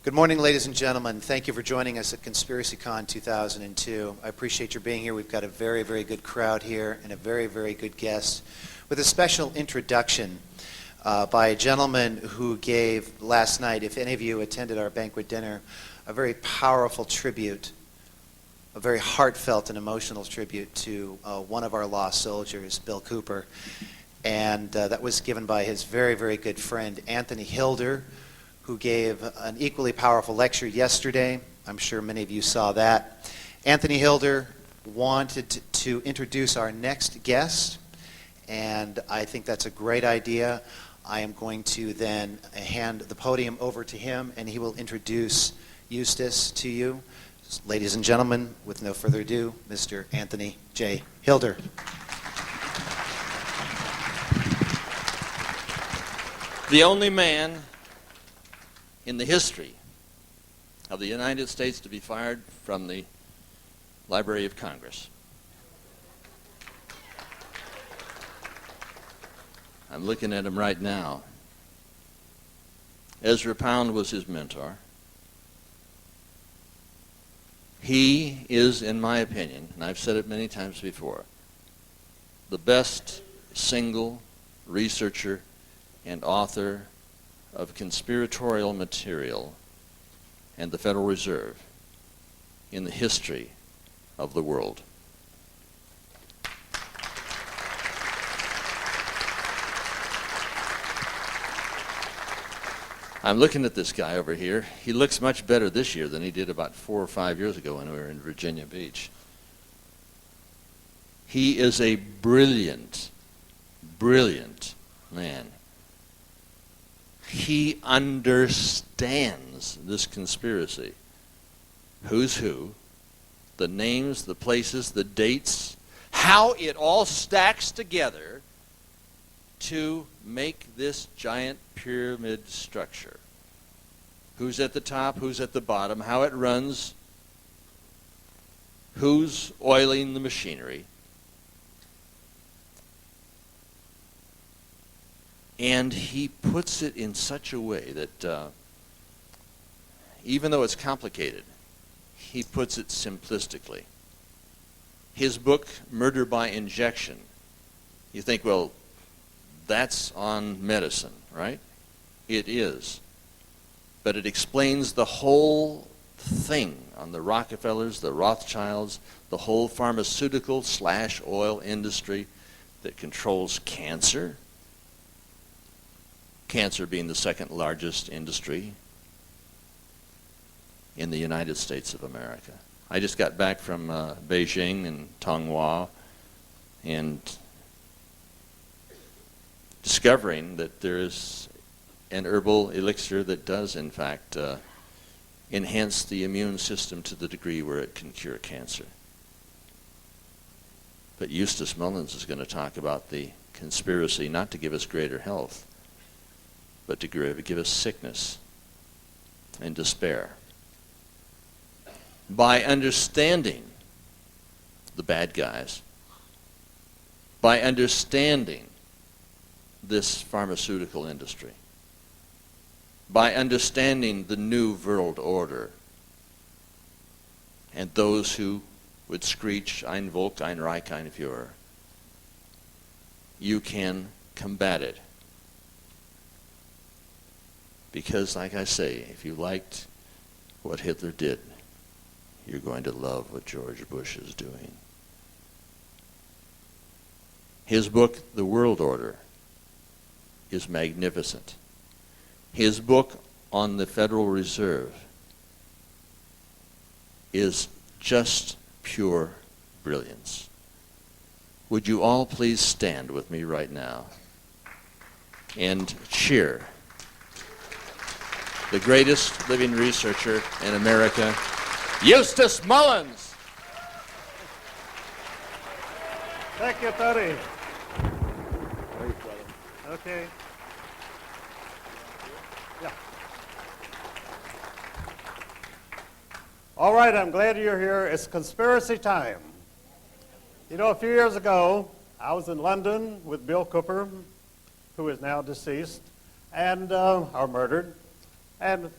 Good morning, ladies and gentlemen. Thank you for joining us at ConspiracyCon 2002. I appreciate your being here. We've got a very, very good crowd here and a very, very good guest with a special introduction by a gentleman who gave last night, if any of you attended our banquet dinner, a very powerful tribute, a very heartfelt and emotional tribute to one of our lost soldiers, Bill Cooper. And that was given by his very, very good friend, Anthony Hilder, who gave an equally powerful lecture yesterday. I'm sure many of you saw that. Anthony Hilder wanted to introduce our next guest, and I think that's a great idea. I am going to then hand the podium over to him, and he will introduce Eustace to you. Ladies and gentlemen, with no further ado, Mr. Anthony J. Hilder. The only man in the history of the United States to be fired from the Library of Congress. I'm looking at him right now. Ezra Pound was his mentor. He is, in my opinion, and I've said it many times before, the best single researcher and author of conspiratorial material and the Federal Reserve in the history of the world. I'm looking at this guy over here. He looks much better this year than he did about 4 or 5 years ago when we were in Virginia Beach. He is a brilliant, brilliant man. He understands this conspiracy. Who's who, the names, the places, the dates, how it all stacks together to make this giant pyramid structure. Who's at the top, who's at the bottom, how it runs, who's oiling the machinery. And he puts it in such a way that even though it's complicated, he puts it simplistically. His book, Murder by Injection, you think, well, that's on medicine, right? It is. But it explains the whole thing on the Rockefellers, the Rothschilds, the whole pharmaceutical/oil industry that controls cancer. Cancer being the second largest industry in the United States of America. I just got back from Beijing and Tonghua and discovering that there is an herbal elixir that does, in fact, enhance the immune system to the degree where it can cure cancer. But Eustace Mullins is going to talk about the conspiracy not to give us greater health, but to give us sickness and despair. By understanding the bad guys, by understanding this pharmaceutical industry, by understanding the new world order, and those who would screech, Ein Volk, ein Reich, ein Führer, you can combat it. Because, like I say, if you liked what Hitler did, you're going to love what George Bush is doing. His book, The World Order, is magnificent. His book on the Federal Reserve is just pure brilliance. Would you all please stand with me right now and cheer the greatest living researcher in America, Eustace Mullins. Thank you, Tony. Okay. Yeah. All right, I'm glad you're here. It's conspiracy time. You know, a few years ago, I was in London with Bill Cooper, who is now deceased, and or murdered. And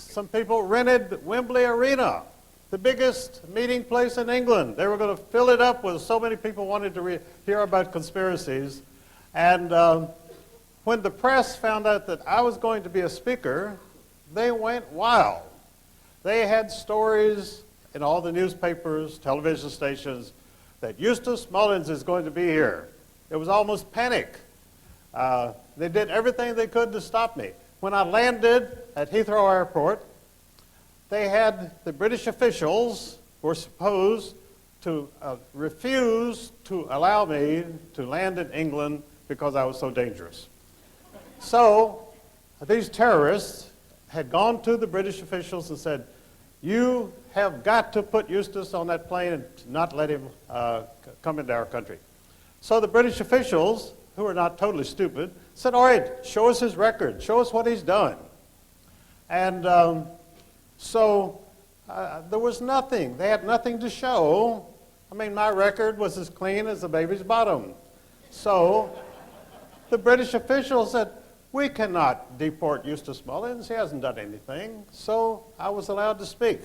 some people rented Wembley Arena, the biggest meeting place in England. They were going to fill it up with so many people wanted to hear about conspiracies. And when the press found out that I was going to be a speaker, they went wild. They had stories in all the newspapers, television stations, that Eustace Mullins is going to be here. It was almost panic. They did everything they could to stop me. When I landed at Heathrow Airport, they had the British officials were supposed to refuse to allow me to land in England because I was so dangerous. So these terrorists had gone to the British officials and said, "You have got to put Eustace on that plane and not let him come into our country." So the British officials, who are not totally stupid, said, "All right, show us his record. Show us what he's done." And so there was nothing. They had nothing to show. I mean, my record was as clean as a baby's bottom. So the British officials said, "We cannot deport Eustace Mullins. He hasn't done anything." So I was allowed to speak.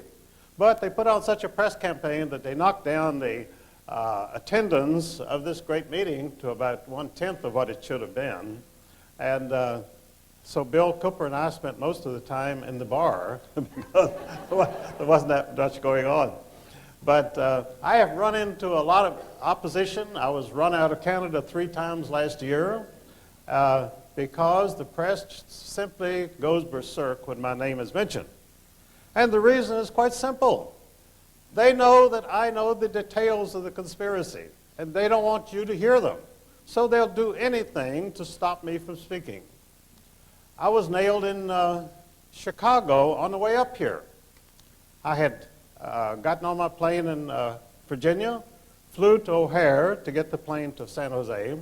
But they put on such a press campaign that they knocked down the attendance of this great meeting to about 1/10 of what it should have been. And so Bill Cooper and I spent most of the time in the bar because there wasn't that much going on. But I have run into a lot of opposition. I was run out of Canada 3 times last year because the press simply goes berserk when my name is mentioned. And the reason is quite simple. They know that I know the details of the conspiracy, and they don't want you to hear them. So they'll do anything to stop me from speaking. I was nailed in Chicago on the way up here. I had gotten on my plane in Virginia, flew to O'Hare to get the plane to San Jose,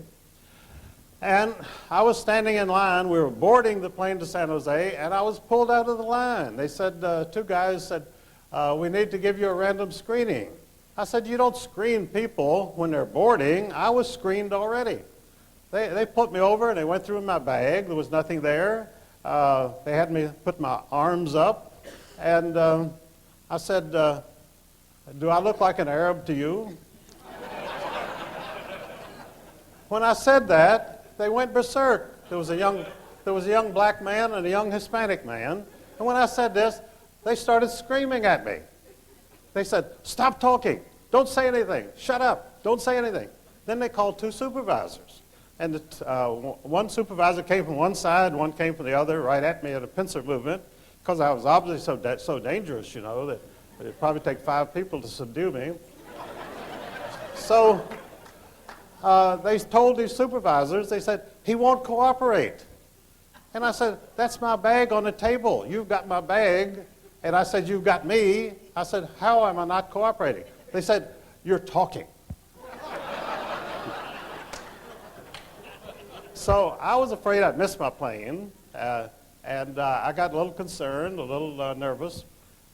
and I was standing in line. We were boarding the plane to San Jose, and I was pulled out of the line. They said, 2 guys said, "We need to give you a random screening." I said, "You don't screen people when they're boarding." I was screened already. They put me over, and they went through my bag. There was nothing there. They had me put my arms up, and I said, "Do I look like an Arab to you?" When I said that, they went berserk. There was a young black man and a young Hispanic man. And when I said this, they started screaming at me. They said, "Stop talking. Don't say anything. Shut up. Don't say anything." Then they called 2 supervisors. And one supervisor came from one side, one came from the other, right at me at a pincer movement, because I was obviously so dangerous, you know, that it'd probably take 5 people to subdue me. So they told these supervisors, they said, "He won't cooperate." And I said, "That's my bag on the table. You've got my bag." And I said, "You've got me." I said, "How am I not cooperating?" They said, "You're talking." So I was afraid I'd miss my plane, and I got a little concerned, a little nervous,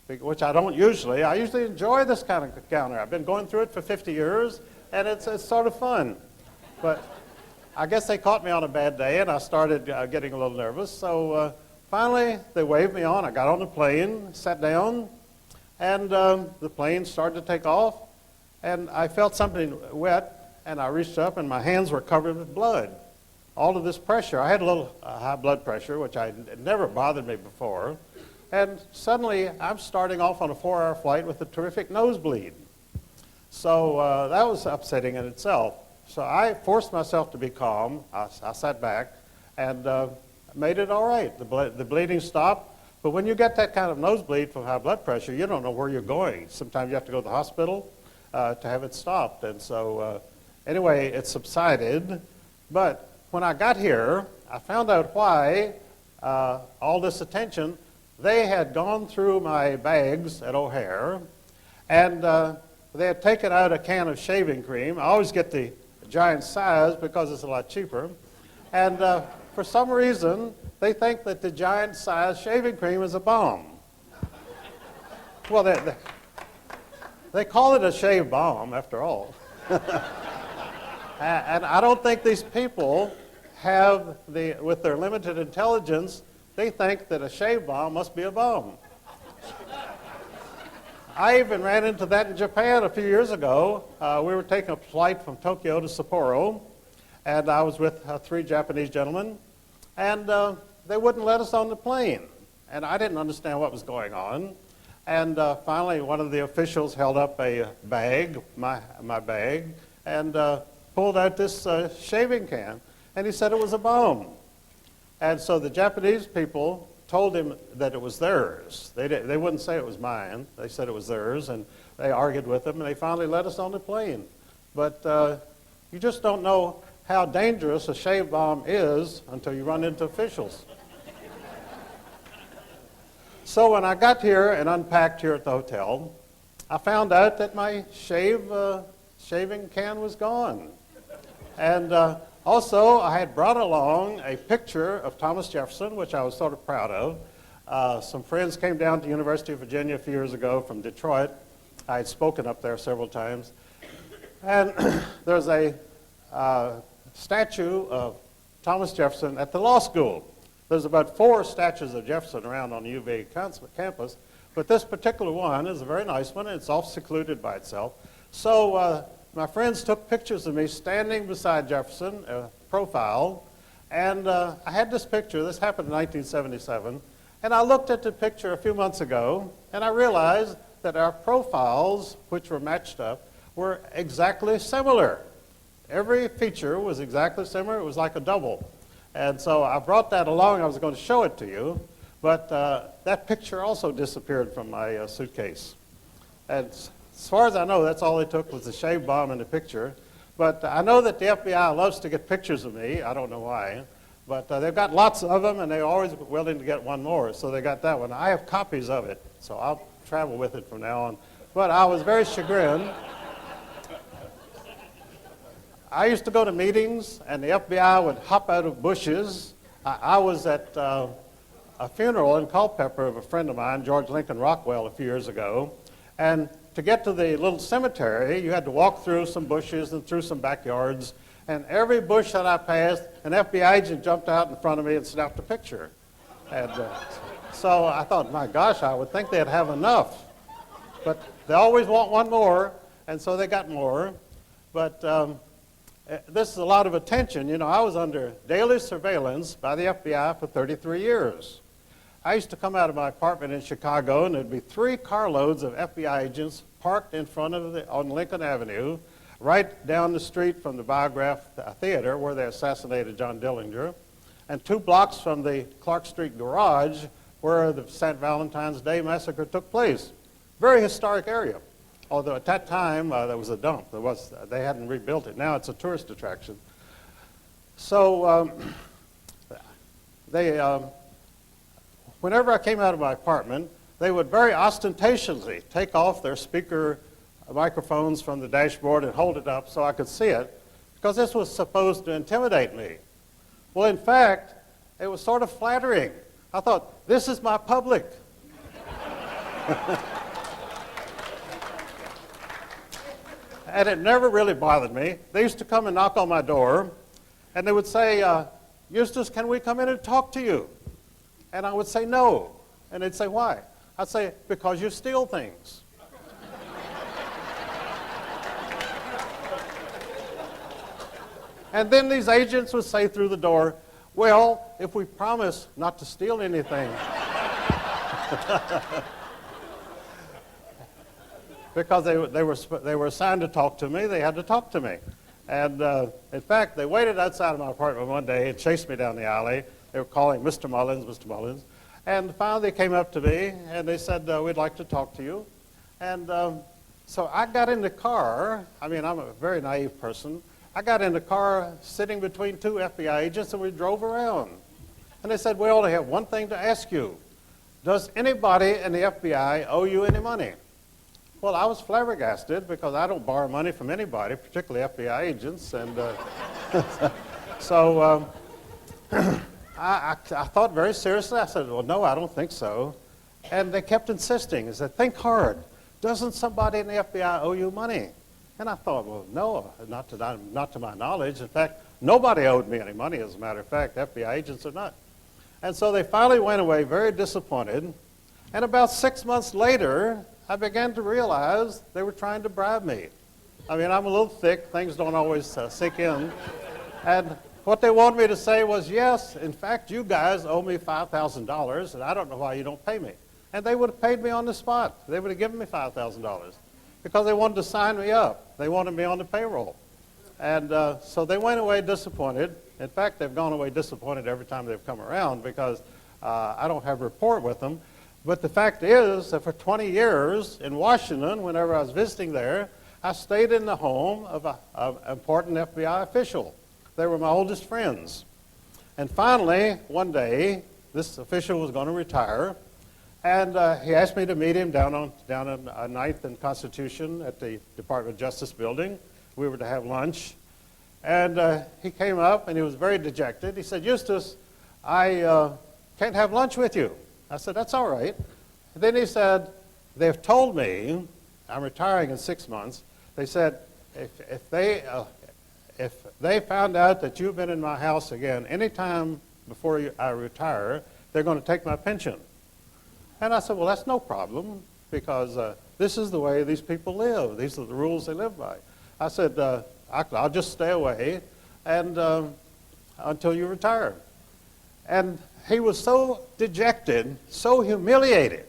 which I don't usually. I usually enjoy this kind of encounter. I've been going through it for 50 years, and it's sort of fun. But I guess they caught me on a bad day, and I started getting a little nervous. So finally, they waved me on. I got on the plane, sat down, and the plane started to take off, and I felt something wet, and I reached up, and my hands were covered with blood. All of this pressure. I had a little high blood pressure, which it never bothered me before. And suddenly, I'm starting off on a 4-hour flight with a terrific nosebleed. So that was upsetting in itself. So I forced myself to be calm. I sat back and made it all right. The bleeding stopped. But when you get that kind of nosebleed from high blood pressure, you don't know where you're going. Sometimes you have to go to the hospital to have it stopped. And so anyway, it subsided. But when I got here, I found out why all this attention. They had gone through my bags at O'Hare, and they had taken out a can of shaving cream. I always get the giant size because it's a lot cheaper. And for some reason, they think that the giant size shaving cream is a bomb. Well, they call it a shave bomb, after all. And I don't think these people have with their limited intelligence, they think that a shave bomb must be a bomb. I even ran into that in Japan a few years ago. We were taking a flight from Tokyo to Sapporo, and I was with 3 Japanese gentlemen, and they wouldn't let us on the plane. And I didn't understand what was going on. And finally, one of the officials held up a bag, my bag, and pulled out this shaving can, and he said it was a bomb. And so the Japanese people told him that it was theirs. They wouldn't say it was mine. They said it was theirs, and they argued with him, and they finally let us on the plane. But you just don't know how dangerous a shave bomb is until you run into officials. So when I got here and unpacked here at the hotel, I found out that my shaving can was gone. And also, I had brought along a picture of Thomas Jefferson, which I was sort of proud of. Some friends came down to the University of Virginia a few years ago from Detroit. I had spoken up there several times. And there's a statue of Thomas Jefferson at the law school. There's about 4 statues of Jefferson around on the UVA campus, but this particular one is a very nice one, and it's off secluded by itself. So my friends took pictures of me standing beside Jefferson, profile, and I had this picture. This happened in 1977, and I looked at the picture a few months ago, and I realized that our profiles, which were matched up, were exactly similar. Every feature was exactly similar. It was like a double. And so I brought that along. I was going to show it to you, but that picture also disappeared from my suitcase. And as far as I know, that's all they took was the shave bomb and the picture. But I know that the FBI loves to get pictures of me. I don't know why. But they've got lots of them, and they're always willing to get one more. So they got that one. I have copies of it, so I'll travel with it from now on. But I was very chagrined. I used to go to meetings, and the FBI would hop out of bushes. I was at a funeral in Culpeper of a friend of mine, George Lincoln Rockwell, a few years ago. And to get to the little cemetery, you had to walk through some bushes and through some backyards. And every bush that I passed, an FBI agent jumped out in front of me and snapped a picture. And so I thought, my gosh, I would think they'd have enough. But they always want one more, and so they got more. But this is a lot of attention. You know, I was under daily surveillance by the FBI for 33 years. I used to come out of my apartment in Chicago, and there'd be 3 carloads of FBI agents parked in front of on Lincoln Avenue, right down the street from the Biograph Theater where they assassinated John Dillinger, and 2 blocks from the Clark Street garage where the St. Valentine's Day massacre took place. Very historic area. Although at that time, there was a dump. They hadn't rebuilt it. Now it's a tourist attraction. So whenever I came out of my apartment, they would very ostentatiously take off their speaker microphones from the dashboard and hold it up so I could see it, because this was supposed to intimidate me. Well, in fact, it was sort of flattering. I thought, this is my public. And it never really bothered me. They used to come and knock on my door, and they would say, Eustace, can we come in and talk to you? And I would say no. And they'd say, why? I'd say, because you steal things. And then these agents would say through the door, well, if we promise not to steal anything. Because they were assigned to talk to me, they had to talk to me. And in fact, they waited outside of my apartment one day and chased me down the alley. They were calling Mr. Mullins, Mr. Mullins. And finally they came up to me and they said, we'd like to talk to you. And so I got in the car. I mean, I'm a very naive person. I got in the car sitting between 2 FBI agents, and we drove around. And they said, we only have one thing to ask you. Does anybody in the FBI owe you any money? Well, I was flabbergasted because I don't borrow money from anybody, particularly FBI agents. And so I thought very seriously. I said, well, no, I don't think so. And they kept insisting. They said, think hard. Doesn't somebody in the FBI owe you money? And I thought, well, no, not to my knowledge. In fact, nobody owed me any money, as a matter of fact. FBI agents are not. And so they finally went away very disappointed. And about 6 months later, I began to realize they were trying to bribe me. I mean, I'm a little thick. Things don't always sink in. And what they wanted me to say was, yes, in fact, you guys owe me $5,000, and I don't know why you don't pay me. And they would have paid me on the spot. They would have given me $5,000 because they wanted to sign me up. They wanted me on the payroll. And so they went away disappointed. In fact, they've gone away disappointed every time they've come around because I don't have rapport with them. But the fact is that for 20 years in Washington, whenever I was visiting there, I stayed in the home of an important FBI official. They were my oldest friends. And finally, one day, this official was going to retire, and he asked me to meet him down on 9th and Constitution at the Department of Justice building. We were to have lunch. And he came up, and he was very dejected. He said, Eustace, I can't have lunch with you. I said, that's all right. And then he said, they've told me, I'm retiring in 6 months, they said, if they found out that you've been in my house again any time before I retire, they're going to take my pension. And I said, well, that's no problem, because this is the way these people live. These are the rules they live by. I said, I'll just stay away and until you retire. And he was so dejected, so humiliated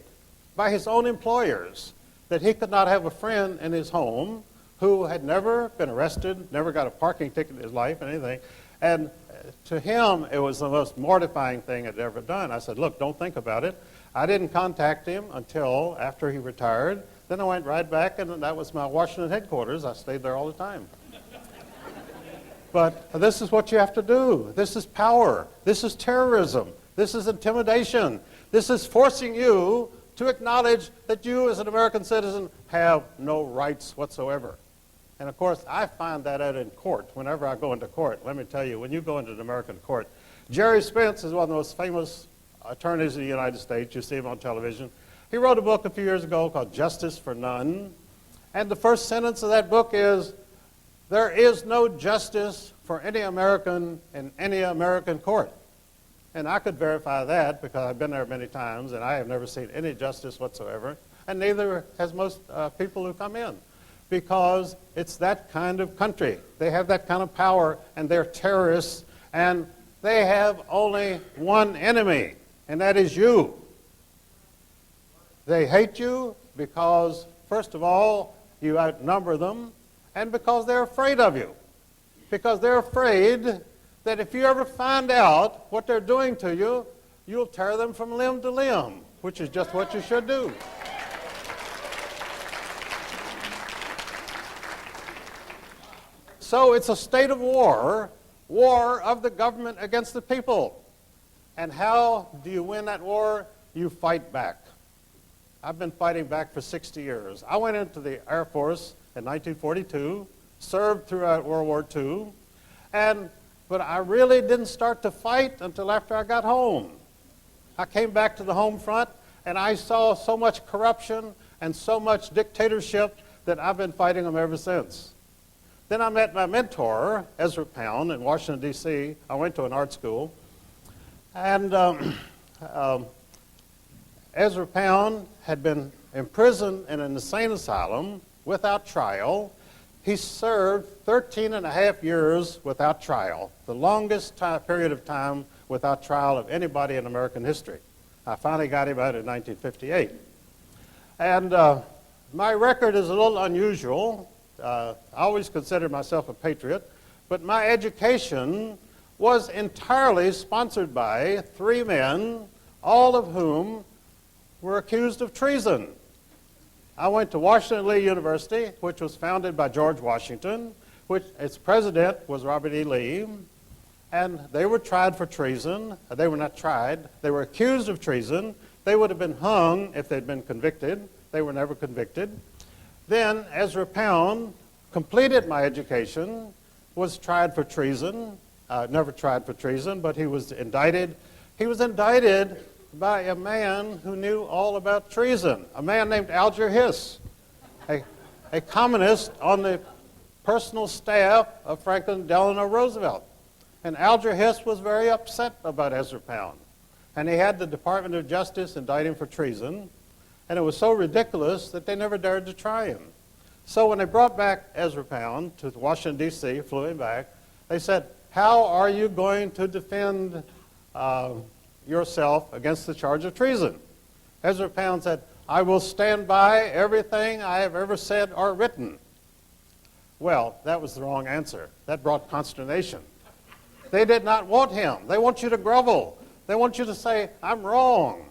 by his own employers that he could not have a friend in his home who had never been arrested, never got a parking ticket in his life, anything. And to him, it was the most mortifying thing I'd ever done. I said, look, don't think about it. I didn't contact him until after he retired. Then I went right back, and that was my Washington headquarters. I stayed there all the time. But this is what you have to do. This is power. This is terrorism. This is intimidation. This is forcing you to acknowledge that you, as an American citizen, have no rights whatsoever. And of course, I find that out in court. Whenever I go into court, let me tell you, when you go into an American court, Jerry Spence is one of the most famous attorneys in the United States. You see him on television. He wrote a book a few years ago called Justice for None. And the first sentence of that book is, there is no justice for any American in any American court. And I could verify that because I've been there many times, and I have never seen any justice whatsoever, and neither has most people who come in, because it's that kind of country. They have that kind of power, and they're terrorists, and they have only one enemy, and that is you. They hate you because, first of all, you outnumber them, and because they're afraid of you. Because they're afraid that if you ever find out what they're doing to you, you'll tear them from limb to limb, which is just what you should do. So it's a state of war, war of the government against the people. And how do you win that war? You fight back. I've been fighting back for 60 years. I went into the Air Force in 1942, served throughout World War II, but I really didn't start to fight until after I got home. I came back to the home front, and I saw so much corruption and so much dictatorship that I've been fighting them ever since. Then I met my mentor, Ezra Pound, in Washington, D.C. I went to an art school. And Ezra Pound had been imprisoned in an insane asylum without trial. He served 13 and a half years without trial, the longest period of time without trial of anybody in American history. I finally got him out in 1958. And my record is a little unusual. I always considered myself a patriot, but my education was entirely sponsored by three men, all of whom were accused of treason. I went to Washington Lee University, which was founded by George Washington, which its president was Robert E. Lee, and they were tried for treason. They were not tried. They were accused of treason. They would have been hung if they'd been convicted. They were never convicted. Then Ezra Pound completed my education, was tried for treason, never tried for treason, but he was indicted. He was indicted by a man who knew all about treason, a man named Alger Hiss, a communist on the personal staff of Franklin Delano Roosevelt. And Alger Hiss was very upset about Ezra Pound. And he had the Department of Justice indict him for treason. And it was so ridiculous that they never dared to try him. So when they brought back Ezra Pound to Washington, D.C., flew him back, they said, how are you going to defend yourself against the charge of treason? Ezra Pound said, I will stand by everything I have ever said or written. Well, that was the wrong answer. That brought consternation. They did not want him. They want you to grovel. They want you to say, I'm wrong.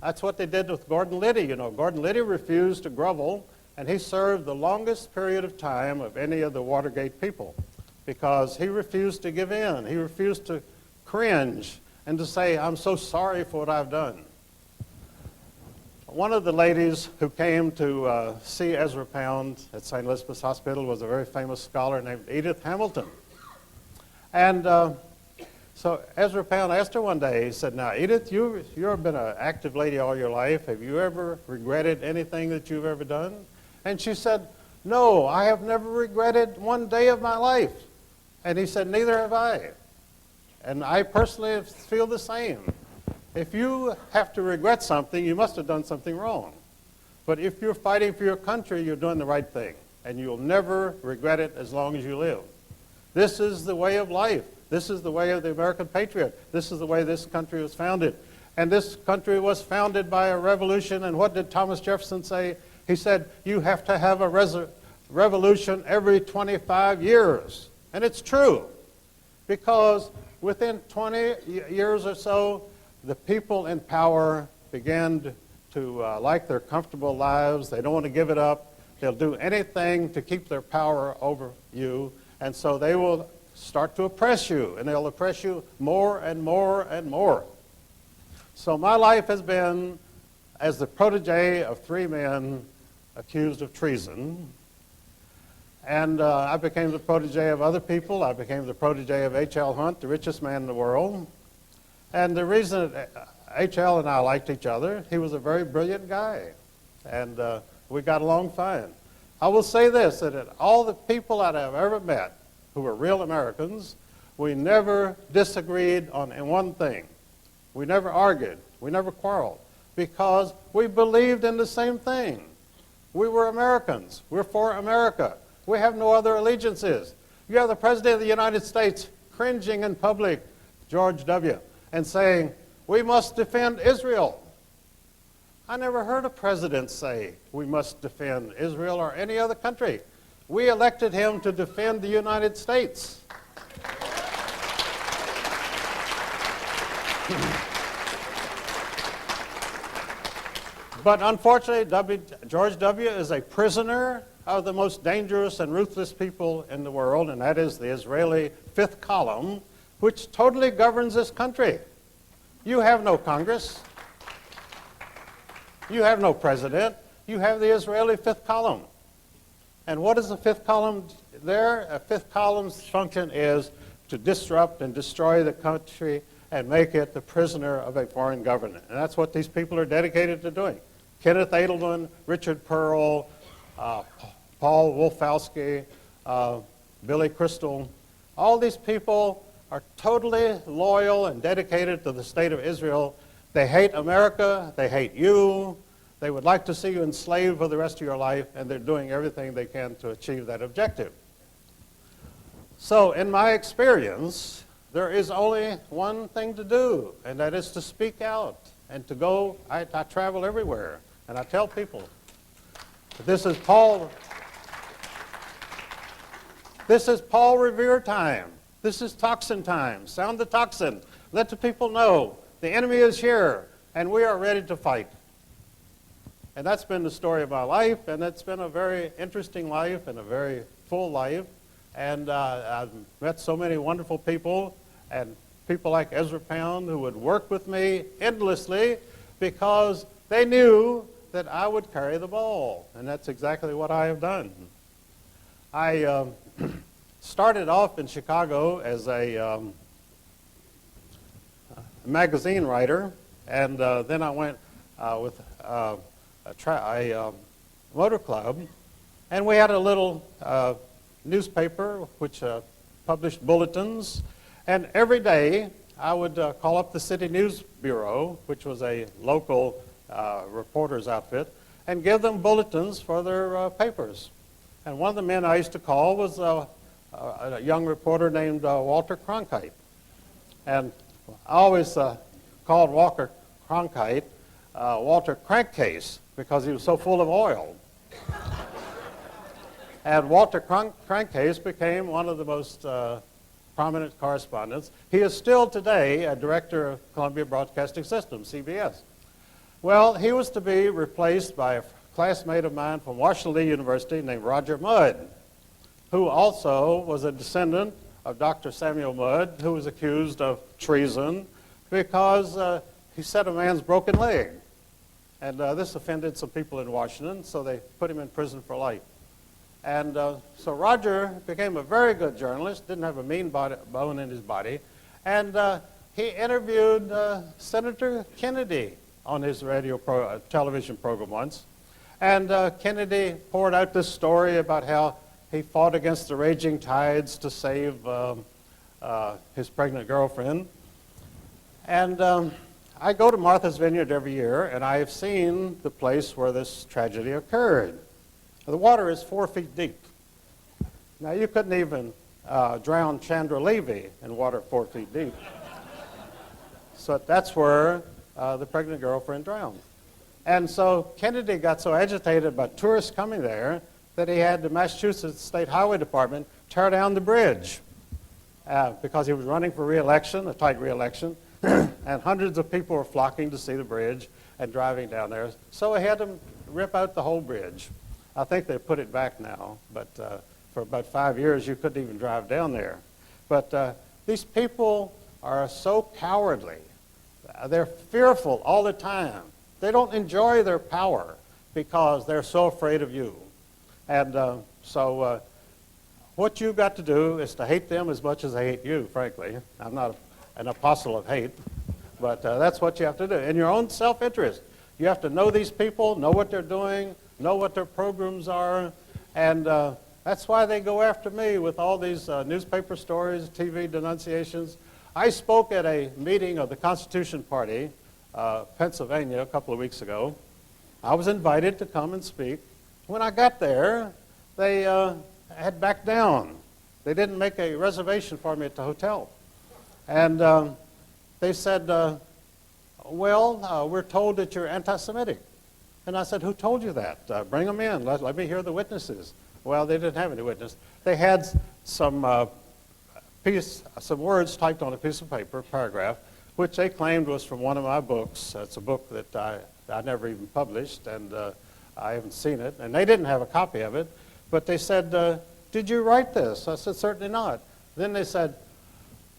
That's what they did with Gordon Liddy. You know, Gordon Liddy refused to grovel, and he served the longest period of time of any of the Watergate people because he refused to give in. He refused to cringe and to say, I'm so sorry for what I've done. One of the ladies who came to see Ezra Pound at St. Elizabeth's Hospital was a very famous scholar named Edith Hamilton. And so Ezra Pound asked her one day, he said, now, Edith, you've been an active lady all your life. Have you ever regretted anything that you've ever done? And she said, no, I have never regretted one day of my life. And he said, neither have I. And I personally feel the same. If you have to regret something, you must have done something wrong. But if you're fighting for your country, you're doing the right thing. And you'll never regret it as long as you live. This is the way of life. This is the way of the American patriot. This is the way this country was founded. And this country was founded by a revolution. And what did Thomas Jefferson say? He said, you have to have a revolution every 25 years. And it's true. Because within 20 years or so, the people in power began to like their comfortable lives. They don't want to give it up. They'll do anything to keep their power over you. And so they will start to oppress you. And they'll oppress you more and more and more. So my life has been as the protege of 3 men accused of treason. And I became the protege of other people. I became the protege of H.L. Hunt, the richest man in the world. And the reason H.L. and I liked each other, he was a very brilliant guy. And we got along fine. I will say this, that all the people that I've ever met who were real Americans, we never disagreed on one thing. We never argued. We never quarreled. Because we believed in the same thing. We were Americans. We're for America. We have no other allegiances. You have the President of the United States cringing in public, George W., and saying, we must defend Israel. I never heard a president say we must defend Israel or any other country. We elected him to defend the United States. But unfortunately, George W. is a prisoner of the most dangerous and ruthless people in the world, and that is the Israeli fifth column, which totally governs this country. You have no Congress. You have no president. You have the Israeli fifth column. And what is the fifth column there? A fifth column's function is to disrupt and destroy the country and make it the prisoner of a foreign government. And that's what these people are dedicated to doing. Kenneth Edelman, Richard Pearl, Paul Wolfowski, Billy Crystal, all these people are totally loyal and dedicated to the state of Israel. They hate America. They hate you. They would like to see you enslaved for the rest of your life, and they're doing everything they can to achieve that objective. So in my experience, there is only one thing to do, and that is to speak out and to go. I travel everywhere, and I tell people, this is Paul Revere time. This is toxin time. Sound the toxin. Let the people know the enemy is here, and we are ready to fight. And that's been the story of my life, and it's been a very interesting life and a very full life. And I've met so many wonderful people, and people like Ezra Pound who would work with me endlessly because they knew that I would carry the ball. And that's exactly what I have done. I started off in Chicago as a magazine writer, and then I went with a motor club, and we had a little newspaper which published bulletins, and every day I would call up the City News Bureau, which was a local reporter's outfit and give them bulletins for their papers. And one of the men I used to call was a young reporter named Walter Cronkite. And I always called Walter Cronkite Walter Crankcase because he was so full of oil. And Walter Crankcase became one of the most prominent correspondents. He is still today a director of Columbia Broadcasting System, CBS. Well, he was to be replaced by a classmate of mine from Washington Lee University named Roger Mudd, who also was a descendant of Dr. Samuel Mudd, who was accused of treason because he set a man's broken leg. And this offended some people in Washington, so they put him in prison for life. And so Roger became a very good journalist, didn't have a mean bone in his body, and he interviewed Senator Kennedy on his television program once. And Kennedy poured out this story about how he fought against the raging tides to save his pregnant girlfriend. And I go to Martha's Vineyard every year, and I have seen the place where this tragedy occurred. The water is 4 feet deep. Now, you couldn't even drown Chandra Levy in water 4 feet deep. So that's where the pregnant girlfriend drowned. And so Kennedy got so agitated about tourists coming there that he had the Massachusetts State Highway Department tear down the bridge because he was running for re-election, a tight re-election, and hundreds of people were flocking to see the bridge and driving down there. So he had to rip out the whole bridge. I think they put it back now, but for about 5 years you couldn't even drive down there. But these people are so cowardly. They're fearful all the time. They don't enjoy their power because they're so afraid of you. And so what you've got to do is to hate them as much as they hate you, frankly. I'm not an apostle of hate, but that's what you have to do. In your own self-interest, you have to know these people, know what they're doing, know what their programs are, and that's why they go after me with all these newspaper stories, TV denunciations. I spoke at a meeting of the Constitution Party, Pennsylvania, a couple of weeks ago. I was invited to come and speak. When I got there, they had backed down. They didn't make a reservation for me at the hotel. And they said, well, we're told that you're anti-Semitic. And I said, who told you that? Bring them in. Let me hear the witnesses. Well, they didn't have any witness. They had some words typed on a piece of paper, paragraph, which they claimed was from one of my books. It's a book that I never even published, and I haven't seen it. And they didn't have a copy of it. But they said, did you write this? I said, certainly not. Then they said,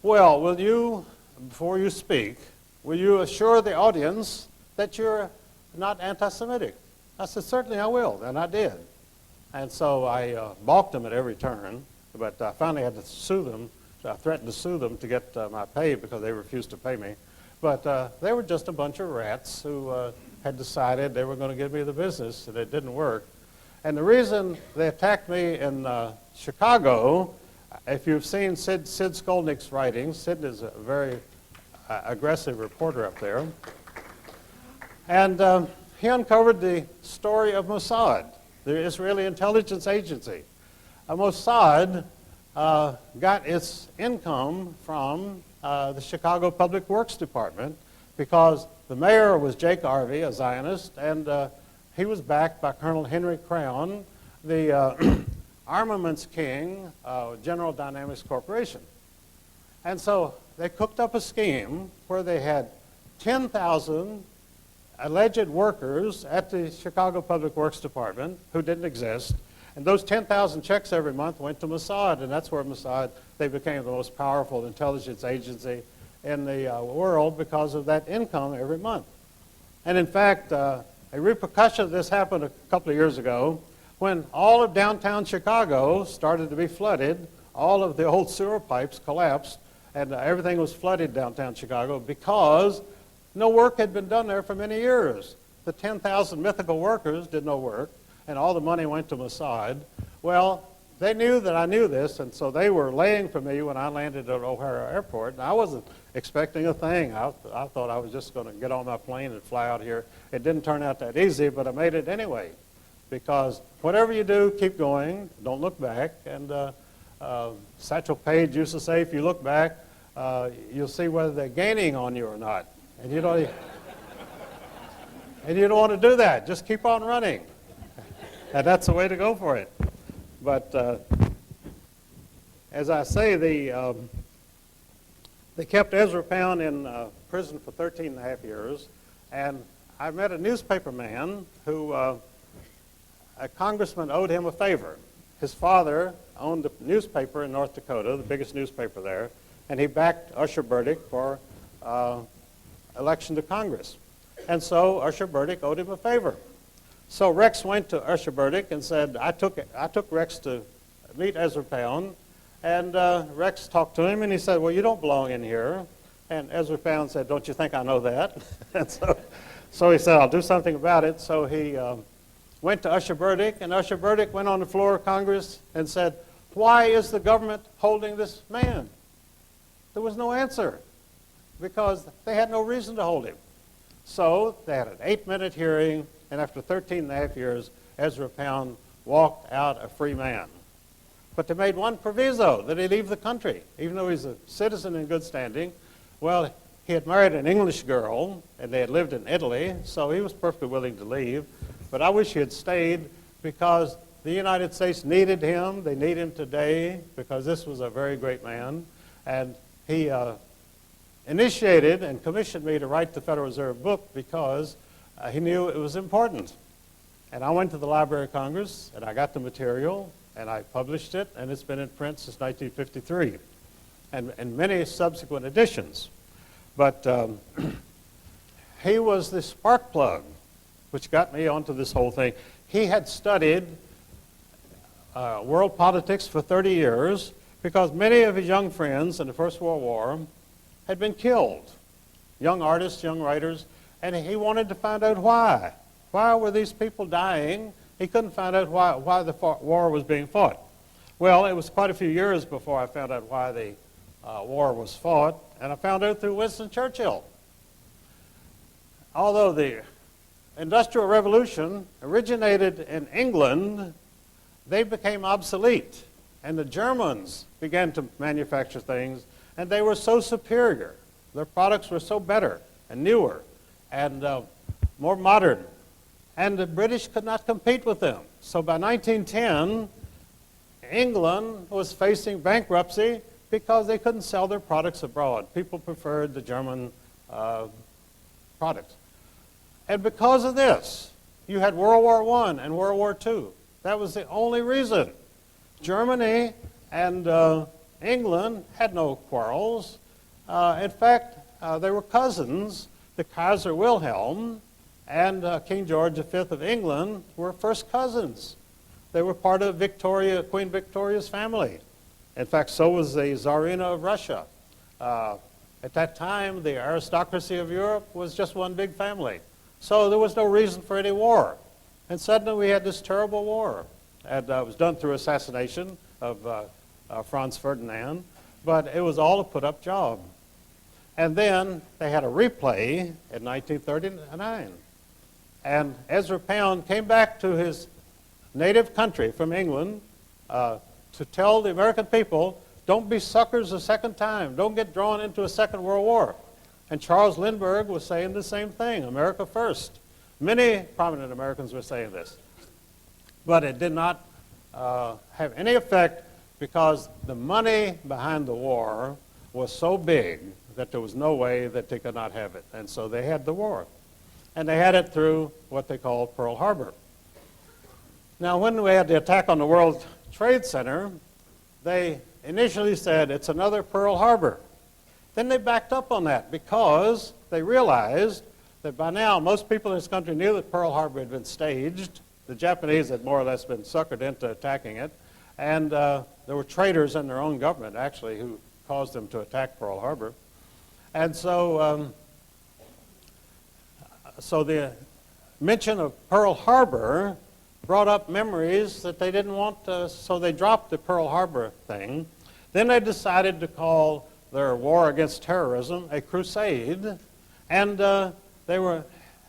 well, will you, before you speak, will you assure the audience that you're not anti-Semitic? I said, certainly I will, and I did. And so I balked them at every turn, but I finally had to sue them. I threatened to sue them to get my pay because they refused to pay me. But they were just a bunch of rats who had decided they were going to give me the business, and it didn't work. And the reason they attacked me in Chicago, if you've seen Sid Skolnick's writings, Sid is a very aggressive reporter up there. And he uncovered the story of Mossad, the Israeli intelligence agency. Mossad got its income from the Chicago Public Works Department because the mayor was Jake Harvey, a Zionist, and he was backed by Colonel Henry Crown, the armaments king of General Dynamics Corporation. And so they cooked up a scheme where they had 10,000 alleged workers at the Chicago Public Works Department who didn't exist, and those 10,000 checks every month went to Mossad, and that's where Mossad, they became the most powerful intelligence agency in the world because of that income every month. And in fact, a repercussion of this happened a couple of years ago when all of downtown Chicago started to be flooded. All of the old sewer pipes collapsed, and everything was flooded downtown Chicago because no work had been done there for many years. The 10,000 mythical workers did no work, and all the money went to Mossad. Well, they knew that I knew this, and so they were laying for me when I landed at O'Hare Airport. And I wasn't expecting a thing. I thought I was just going to get on my plane and fly out here. It didn't turn out that easy, but I made it anyway. Because whatever you do, keep going. Don't look back. And Satchel Paige used to say, if you look back, you'll see whether they're gaining on you or not. And you don't want to do that. Just keep on running. And that's the way to go for it. But as I say, they kept Ezra Pound in prison for 13 and a half years. And I met a newspaper man who, a congressman owed him a favor. His father owned a newspaper in North Dakota, the biggest newspaper there, and he backed Usher Burdick for election to Congress. And so Usher Burdick owed him a favor. So Rex went to Usher Burdick and said, I took Rex to meet Ezra Pound, and Rex talked to him, and he said, well, you don't belong in here. And Ezra Pound said, don't you think I know that? And so he said, I'll do something about it. So he went to Usher Burdick, and Usher Burdick went on the floor of Congress and said, why is the government holding this man? There was no answer, because they had no reason to hold him. So they had an 8-minute hearing, and after 13 and a half years, Ezra Pound walked out a free man. But they made one proviso, that he leave the country, even though he's a citizen in good standing. Well, he had married an English girl, and they had lived in Italy, so he was perfectly willing to leave. But I wish he had stayed, because the United States needed him. They need him today, because this was a very great man. And he initiated and commissioned me to write the Federal Reserve book because he knew it was important. And I went to the Library of Congress, and I got the material, and I published it, and it's been in print since 1953, and many subsequent editions. But he was the spark plug, which got me onto this whole thing. He had studied world politics for 30 years because many of his young friends in the First World War had been killed, young artists, young writers, and he wanted to find out why. Why were these people dying? He couldn't find out why the war was being fought. Well, it was quite a few years before I found out why the war was fought, and I found out through Winston Churchill. Although the Industrial Revolution originated in England, they became obsolete, and the Germans began to manufacture things, and they were so superior. Their products were so better and newer and more modern, and the British could not compete with them. So by 1910, England was facing bankruptcy because they couldn't sell their products abroad. People preferred the German products. And because of this, you had World War I and World War II. That was the only reason. Germany and England had no quarrels. In fact, they were cousins. The Kaiser Wilhelm and King George V of England were first cousins. They were part of Queen Victoria's family. In fact, so was the Tsarina of Russia. At that time, the aristocracy of Europe was just one big family. So there was no reason for any war. And suddenly we had this terrible war. And it was done through assassination of Franz Ferdinand, but it was all a put-up job. And then they had a replay in 1939. And Ezra Pound came back to his native country from England to tell the American people, don't be suckers a second time. Don't get drawn into a Second World War. And Charles Lindbergh was saying the same thing, America first. Many prominent Americans were saying this. But it did not have any effect because the money behind the war was so big that there was no way that they could not have it. And so they had the war. And they had it through what they called Pearl Harbor. Now, when we had the attack on the World Trade Center, they initially said it's another Pearl Harbor. Then they backed up on that because they realized that by now most people in this country knew that Pearl Harbor had been staged. The Japanese had more or less been suckered into attacking it. And there were traitors in their own government, actually, who caused them to attack Pearl Harbor. And so, so the mention of Pearl Harbor brought up memories that they didn't want, so they dropped the Pearl Harbor thing. Then they decided to call their war against terrorism a crusade, and they were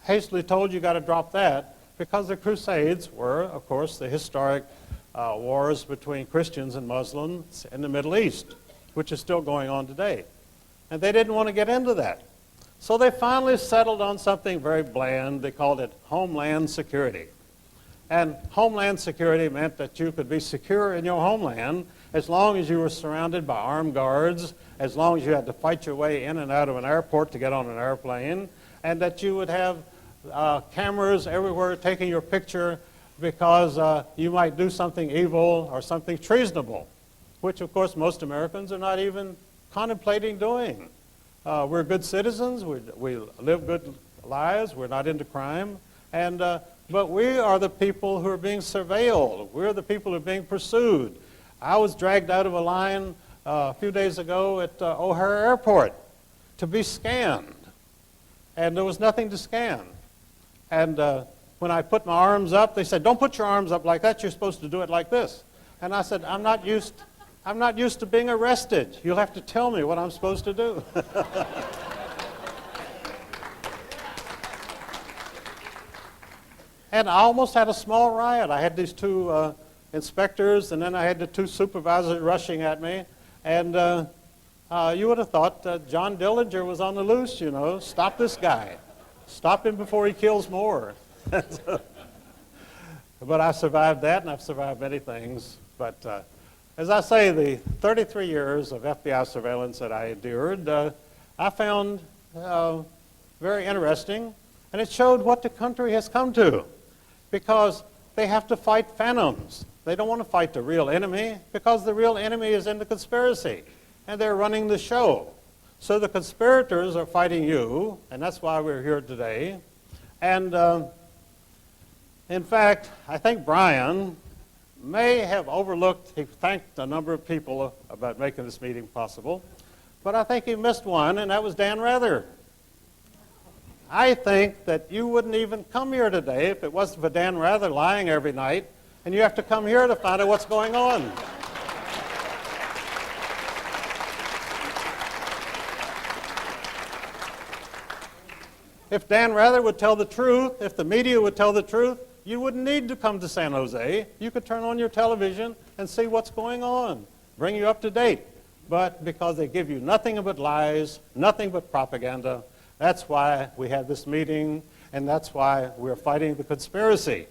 hastily told you got to drop that because the Crusades were, of course, the historic wars between Christians and Muslims in the Middle East, which is still going on today. And they didn't want to get into that. So they finally settled on something very bland. They called it Homeland Security. And Homeland Security meant that you could be secure in your homeland as long as you were surrounded by armed guards, as long as you had to fight your way in and out of an airport to get on an airplane, and that you would have cameras everywhere taking your picture because you might do something evil or something treasonable, which, of course, most Americans are not even contemplating doing. We're good citizens. We live good lives. We're not into crime. But we are the people who are being surveilled. We're the people who are being pursued. I was dragged out of a line a few days ago at O'Hare Airport to be scanned. And there was nothing to scan. And when I put my arms up, they said, "Don't put your arms up like that. You're supposed to do it like this." And I said, I'm not used to being arrested. You'll have to tell me what I'm supposed to do. And I almost had a small riot. I had these two inspectors, and then I had the two supervisors rushing at me. And you would have thought John Dillinger was on the loose, you know. Stop this guy. Stop him before he kills more. But I survived that, and I've survived many things. But as I say, the 33 years of FBI surveillance that I endured, I found very interesting, and it showed what the country has come to, because they have to fight phantoms. They don't want to fight the real enemy, because the real enemy is in the conspiracy, and they're running the show. So the conspirators are fighting you, and that's why we're here today. And in fact, I think Brian may have overlooked, he thanked a number of people about making this meeting possible, but I think he missed one, and that was Dan Rather. I think that you wouldn't even come here today if it wasn't for Dan Rather lying every night, and you have to come here to find out what's going on. If Dan Rather would tell the truth, if the media would tell the truth, you wouldn't need to come to San Jose. You could turn on your television and see what's going on, bring you up to date. But because they give you nothing but lies, nothing but propaganda, that's why we had this meeting, and that's why we're fighting the conspiracy.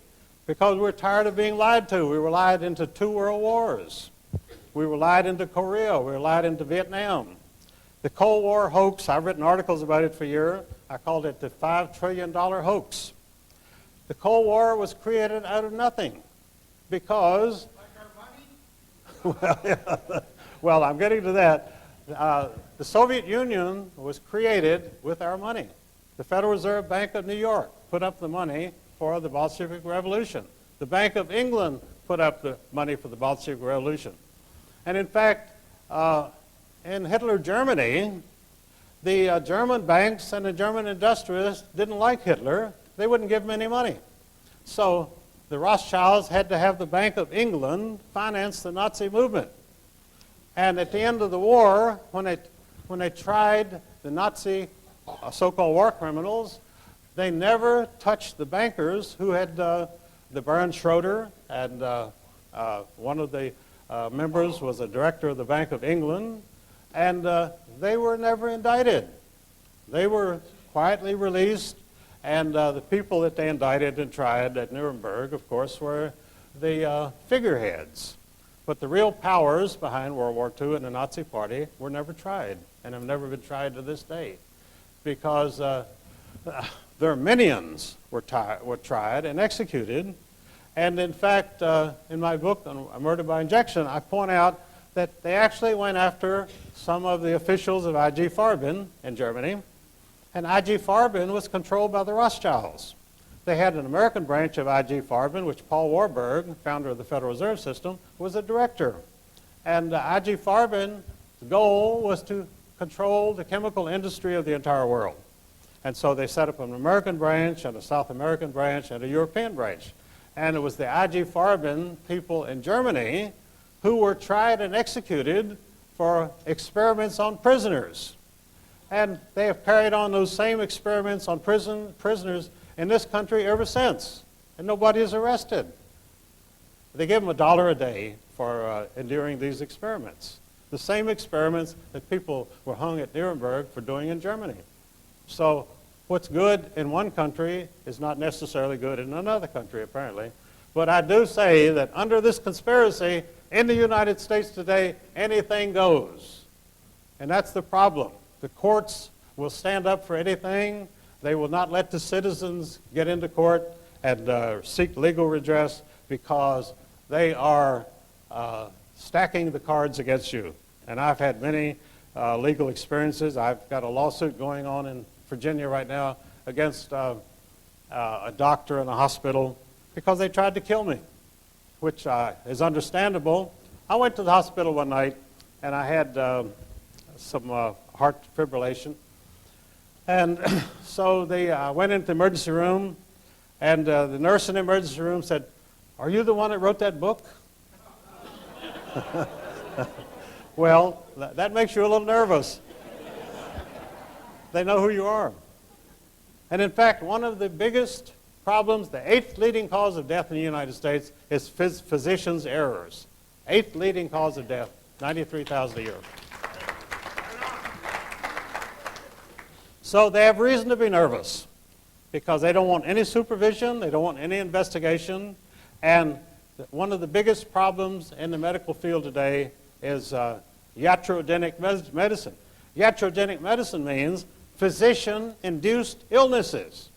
Because we're tired of being lied to. We were lied into 2 world wars. We were lied into Korea. We were lied into Vietnam. The Cold War hoax, I've written articles about it for years. I called it the $5 trillion hoax. The Cold War was created out of nothing because... Like our money? Well, I'm getting to that. The Soviet Union was created with our money. The Federal Reserve Bank of New York put up the money for the Bolshevik Revolution. The Bank of England put up the money for the Bolshevik Revolution. And in fact, in Hitler Germany, the German banks and the German industrialists didn't like Hitler. They wouldn't give him any money. So the Rothschilds had to have the Bank of England finance the Nazi movement. And at the end of the war, when they tried the Nazi so-called war criminals, they never touched the bankers who had the Baron Schroeder, and one of the members was a director of the Bank of England, and they were never indicted. They were quietly released, and the people that they indicted and tried at Nuremberg, of course, were the figureheads. But the real powers behind World War II and the Nazi Party were never tried, and have never been tried to this day, because their minions were tried and executed. And in fact, in my book on Murder by Injection, I point out that they actually went after some of the officials of IG Farben in Germany, and IG Farben was controlled by the Rothschilds. They had an American branch of IG Farben, which Paul Warburg, founder of the Federal Reserve System, was a director. And IG Farben's goal was to control the chemical industry of the entire world. And so they set up an American branch and a South American branch and a European branch. And it was the IG Farben people in Germany who were tried and executed for experiments on prisoners. And they have carried on those same experiments on prisoners in this country ever since. And nobody is arrested. They give them $1 a day for enduring these experiments. The same experiments that people were hung at Nuremberg for doing in Germany. So what's good in one country is not necessarily good in another country, apparently. But I do say that under this conspiracy, in the United States today, anything goes. And that's the problem. The courts will stand up for anything. They will not let the citizens get into court and seek legal redress because they are stacking the cards against you. And I've had many legal experiences. I've got a lawsuit going on in Virginia right now against a doctor in a hospital because they tried to kill me, which is understandable. I went to the hospital one night, and I had some heart fibrillation. And so they went into the emergency room, and the nurse in the emergency room said, "Are you the one that wrote that book?" Well, that makes you a little nervous. They know who you are. And in fact, one of the biggest problems, the 8th leading cause of death in the United States is physicians' errors. 8th leading cause of death, 93,000 a year. So they have reason to be nervous because they don't want any supervision, they don't want any investigation, and one of the biggest problems in the medical field today is iatrogenic medicine. Iatrogenic medicine means physician-induced illnesses.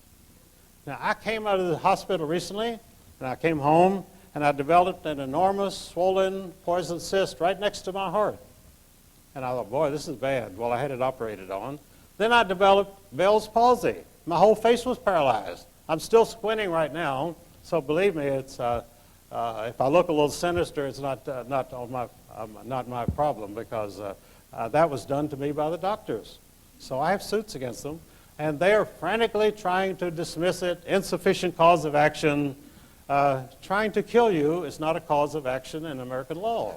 Now, I came out of the hospital recently, and I came home, and I developed an enormous swollen poison cyst right next to my heart. And I thought, boy, this is bad. Well, I had it operated on. Then I developed Bell's palsy. My whole face was paralyzed. I'm still squinting right now, so believe me, it's if I look a little sinister, it's not my problem because that was done to me by the doctors. So I have suits against them, and they are frantically trying to dismiss it, insufficient cause of action. Trying to kill you is not a cause of action in American law.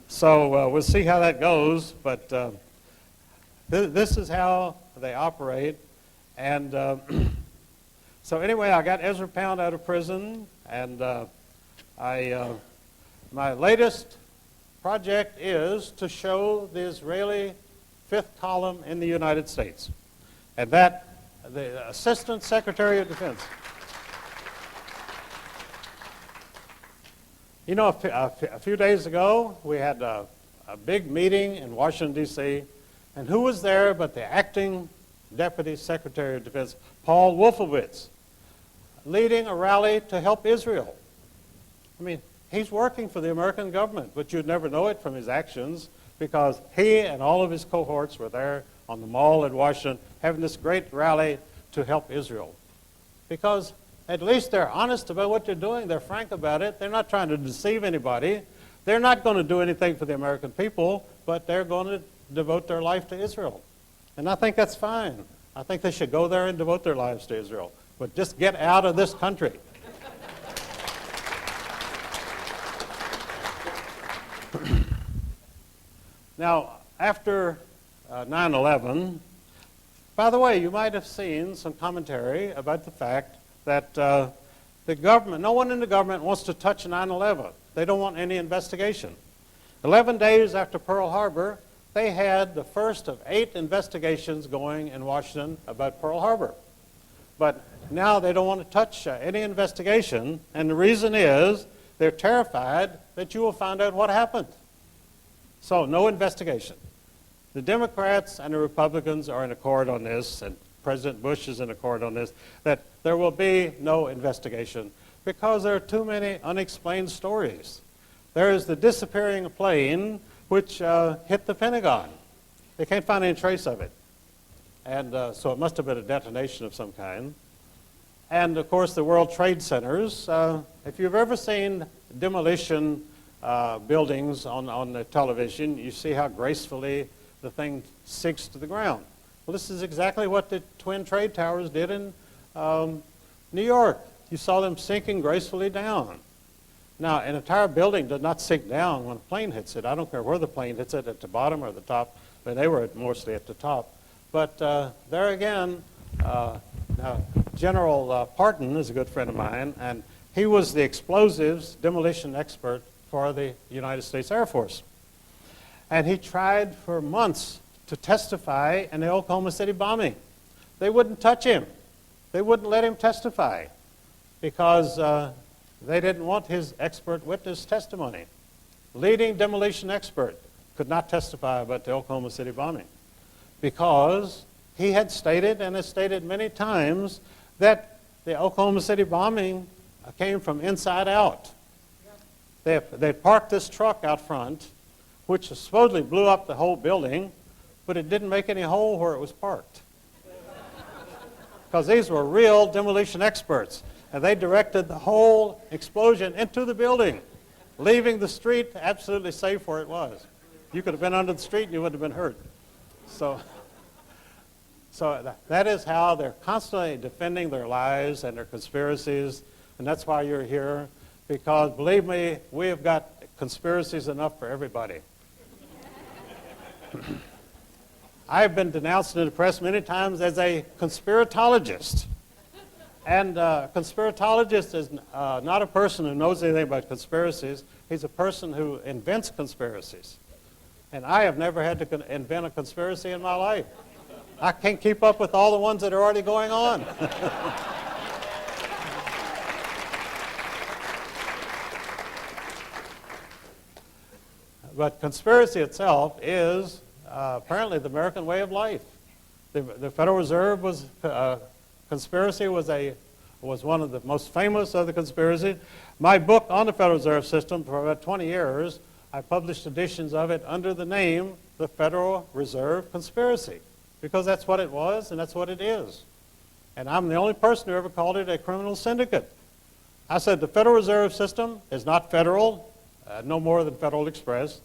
So we'll see how that goes, but this is how they operate. And so anyway, I got Ezra Pound out of prison, and my latest project is to show the Israeli fifth column in the United States. And that, the Assistant Secretary of Defense. You know, a few days ago, we had a big meeting in Washington, D.C., and who was there but the acting Deputy Secretary of Defense, Paul Wolfowitz, leading a rally to help Israel. I mean, he's working for the American government, but you'd never know it from his actions because he and all of his cohorts were there on the Mall in Washington having this great rally to help Israel. Because at least they're honest about what they're doing. They're frank about it. They're not trying to deceive anybody. They're not going to do anything for the American people, but they're going to devote their life to Israel. And I think that's fine. I think they should go there and devote their lives to Israel. But just get out of this country. Now, after 9/11, by the way, you might have seen some commentary about the fact that the government, no one in the government wants to touch 9/11. They don't want any investigation. 11 days after Pearl Harbor, they had the first of 8 investigations going in Washington about Pearl Harbor. But now they don't want to touch any investigation, and the reason is they're terrified that you will find out what happened. So no investigation. The Democrats and the Republicans are in accord on this, and President Bush is in accord on this, that there will be no investigation because there are too many unexplained stories. There is the disappearing plane which hit the Pentagon. They can't find any trace of it. And so it must have been a detonation of some kind. And of course the World Trade Centers. If you've ever seen demolition buildings on the television, you see how gracefully the thing sinks to the ground. Well, this is exactly what the Twin Trade Towers did in New York. you saw them sinking gracefully down. Now, an entire building does not sink down when a plane hits it. I don't care where the plane hits it, at the bottom or the top, but they were mostly at the top. But there again, now General Parton is a good friend of mine, and he was the explosives demolition expert for the United States Air Force. And he tried for months to testify in the Oklahoma City bombing. They wouldn't touch him. They wouldn't let him testify because they didn't want his expert witness testimony. Leading demolition expert could not testify about the Oklahoma City bombing because he had stated, and has stated many times, that the Oklahoma City bombing came from inside out. They parked this truck out front, which supposedly blew up the whole building, but it didn't make any hole where it was parked. Because these were real demolition experts, and they directed the whole explosion into the building, leaving the street absolutely safe where it was. You could have been under the street and you wouldn't have been hurt. So that is how they're constantly defending their lies and their conspiracies, and that's why you're here, because believe me, we have got conspiracies enough for everybody. I've been denounced in the press many times as a conspiratologist. And a conspiratologist is not a person who knows anything about conspiracies. He's a person who invents conspiracies. And I have never had to invent a conspiracy in my life. I can't keep up with all the ones that are already going on. But conspiracy itself is apparently the American way of life. The Federal Reserve was conspiracy was one of the most famous of the conspiracies. My book on the Federal Reserve System for about 20 years, I published editions of it under the name The Federal Reserve Conspiracy, because that's what it was and that's what it is. And I'm the only person who ever called it a criminal syndicate. I said the Federal Reserve System is not federal, no more than Federal Express.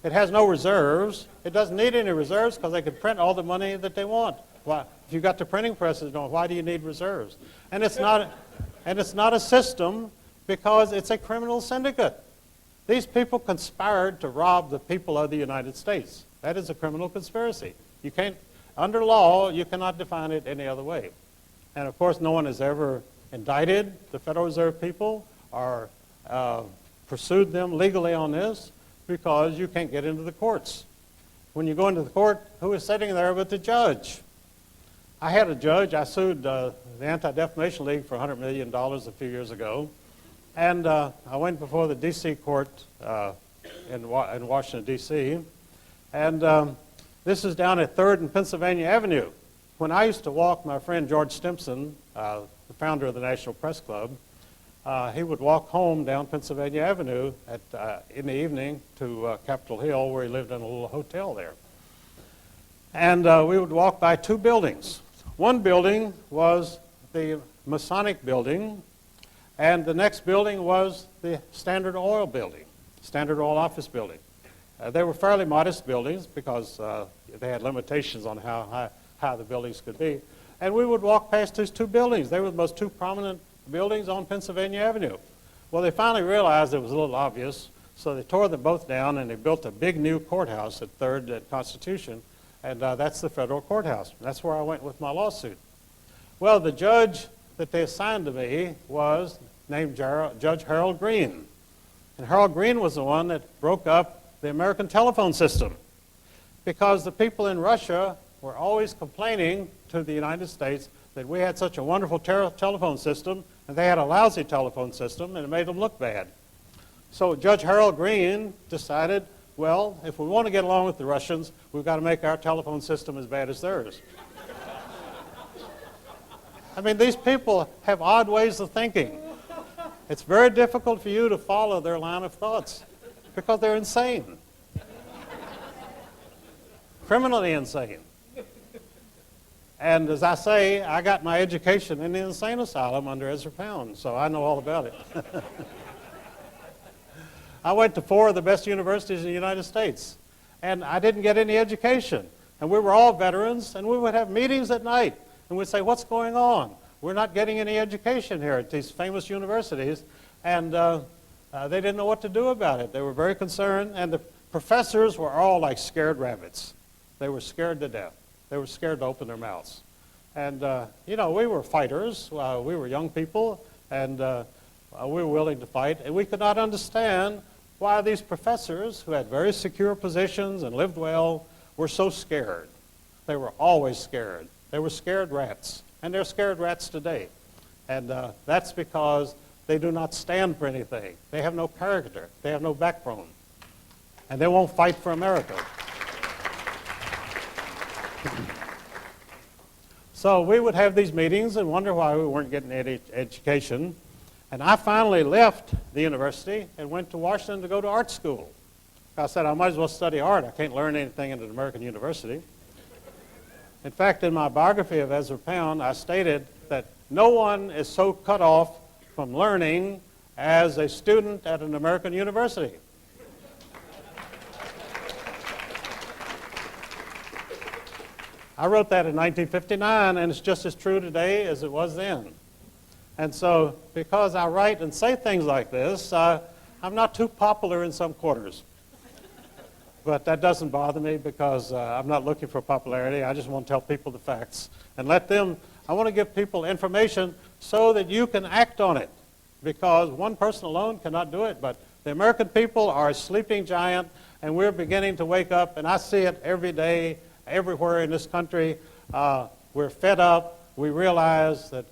It has no reserves. It doesn't need any reserves because they can print all the money that they want. Why, if you've got the printing presses going, why do you need reserves? And it's not a system because it's a criminal syndicate. These people conspired to rob the people of the United States. That is a criminal conspiracy. You can't, under law, you cannot define it any other way. And of course, no one has ever indicted the Federal Reserve people or pursued them legally on this because you can't get into the courts. When you go into the court, who is sitting there but the judge? I had a judge. I sued the Anti-Defamation League for $100 million a few years ago. And I went before the D.C. court in Washington, D.C. And this is down at 3rd and Pennsylvania Avenue. When I used to walk, my friend George Stimson, the founder of the National Press Club, he would walk home down Pennsylvania Avenue in the evening to Capitol Hill, where he lived in a little hotel there. And we would walk by two buildings. One building was the Masonic building, and the next building was the Standard Oil building, Standard Oil office building. They were fairly modest buildings because they had limitations on how high the buildings could be. And we would walk past these two buildings. They were the most two prominent buildings on Pennsylvania Avenue. Well, they finally realized it was a little obvious, so they tore them both down and they built a big new courthouse at 3rd and Constitution, and that's the federal courthouse. That's where I went with my lawsuit. Well, the judge that they assigned to me was named Judge Harold Green. And Harold Green was the one that broke up the American telephone system because the people in Russia were always complaining to the United States that we had such a wonderful telephone system and they had a lousy telephone system and it made them look bad. So Judge Harold Green decided, well, if we want to get along with the Russians, we've got to make our telephone system as bad as theirs. I mean, these people have odd ways of thinking. It's very difficult for you to follow their line of thoughts because they're insane. Criminally insane. And as I say, I got my education in the insane asylum under Ezra Pound, so I know all about it. I went to 4 of the best universities in the United States, and I didn't get any education. And we were all veterans, and we would have meetings at night, and we'd say, what's going on? we're not getting any education here at these famous universities, and they didn't know what to do about it. They were very concerned, and the professors were all like scared rabbits. They were scared to death. They were scared to open their mouths. And, you know, we were fighters. We were young people, and we were willing to fight. And we could not understand why these professors, who had very secure positions and lived well, were so scared. They were always scared. They were scared rats. And they're scared rats today. And that's because they do not stand for anything. They have no character. They have no backbone. And they won't fight for America. So we would have these meetings and wonder why we weren't getting any education. And I finally left the university and went to Washington to go to art school. I said, I might as well study art. I can't learn anything at an American university. In fact, in my biography of Ezra Pound, I stated that no one is so cut off from learning as a student at an American university. I wrote that in 1959, and it's just as true today as it was then. And so, because I write and say things like this, I'm not too popular in some quarters. But that doesn't bother me because I'm not looking for popularity. I just want to tell people the facts and let them, I want to give people information so that you can act on it. Because one person alone cannot do it, but the American people are a sleeping giant, and we're beginning to wake up, and I see it every day, everywhere in this country. We're fed up. We realize that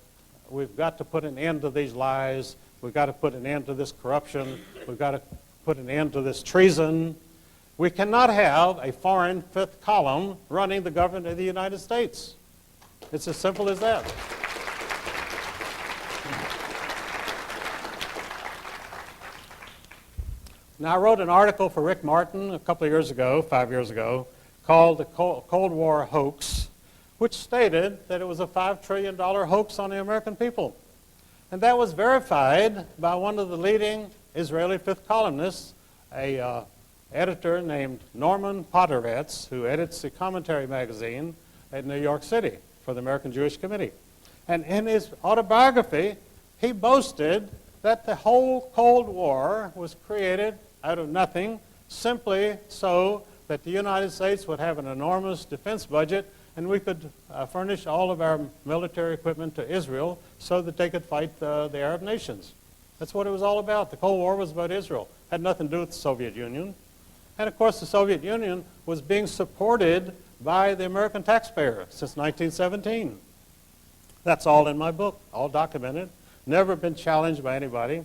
we've got to put an end to these lies. We've got to put an end to this corruption. We've got to put an end to this treason. We cannot have a foreign fifth column running the government of the United States. It's as simple as that. Now, I wrote an article for Rick Martin a couple of years ago, 5 years ago, called The Cold War Hoax, which stated that it was a $5 trillion hoax on the American people. And that was verified by one of the leading Israeli fifth columnists, a editor named Norman Podhoretz, who edits the Commentary magazine in New York City for the American Jewish Committee. And in his autobiography, he boasted that the whole Cold War was created out of nothing, simply so that the United States would have an enormous defense budget and we could furnish all of our military equipment to Israel so that they could fight the Arab nations. That's what it was all about. The Cold War was about Israel. It had nothing to do with the Soviet Union. And of course, the Soviet Union was being supported by the American taxpayer since 1917. That's all in my book, all documented, never been challenged by anybody.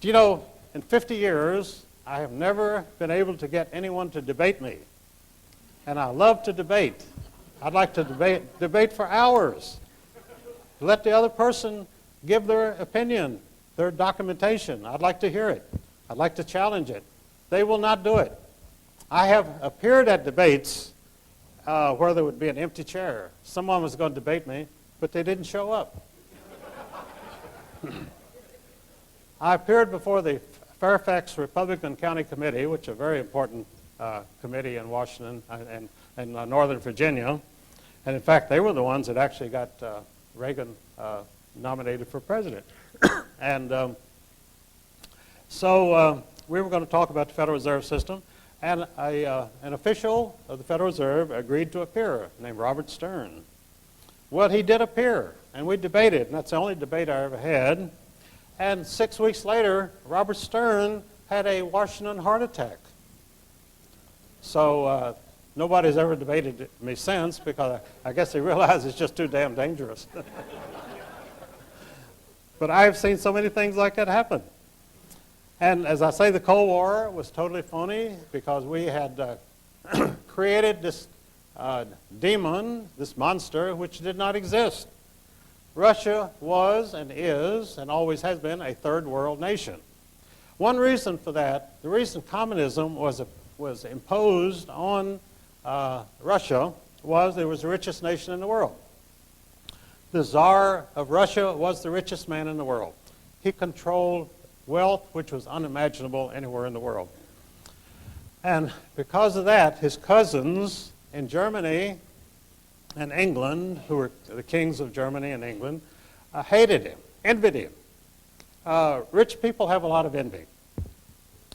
Do you know, in 50 years, I have never been able to get anyone to debate me. And I love to debate. I'd like to debate for hours. Let the other person give their opinion, their documentation. I'd like to hear it. I'd like to challenge it. They will not do it. I have appeared at debates where there would be an empty chair. Someone was going to debate me, but they didn't show up. I appeared before the Fairfax Republican County Committee, which is a very important committee in Washington and Northern Virginia. And in fact, they were the ones that actually got Reagan nominated for president. And so we were going to talk about the Federal Reserve System, and an official of the Federal Reserve agreed to appear, named Robert Stern. Well, he did appear, and we debated, and that's the only debate I ever had. And 6 weeks later, Robert Stern had a Washington heart attack. So nobody's ever debated me since because I guess they realize it's just too damn dangerous. But I've seen so many things like that happen. And as I say, the Cold War was totally phony because we had created this demon, this monster, which did not exist. Russia was and is and always has been a third world nation. One reason for that, the reason communism was imposed on Russia was it was the richest nation in the world. The Tsar of Russia was the richest man in the world. He controlled wealth which was unimaginable anywhere in the world. And because of that, his cousins in Germany and England, who were the kings of Germany and England, hated him, envied him. Rich people have a lot of envy.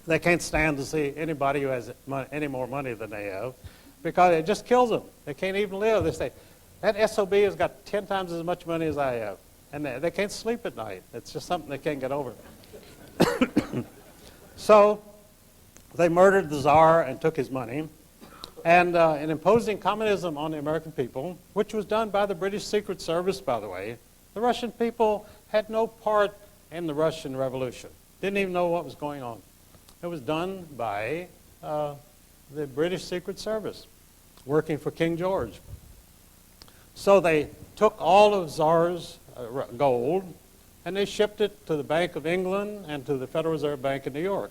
They can't stand to see anybody who has any more money than they have because it just kills them. They can't even live. They say, that SOB has got 10 times as much money as I have. And they can't sleep at night. It's just something they can't get over. So they murdered the Tsar and took his money. And in imposing communism on the American people, which was done by the British Secret Service, by the way, the Russian people had no part in the Russian Revolution. Didn't even know what was going on. It was done by the British Secret Service, working for King George. So they took all of Tsar's gold, and they shipped it to the Bank of England and to the Federal Reserve Bank in New York.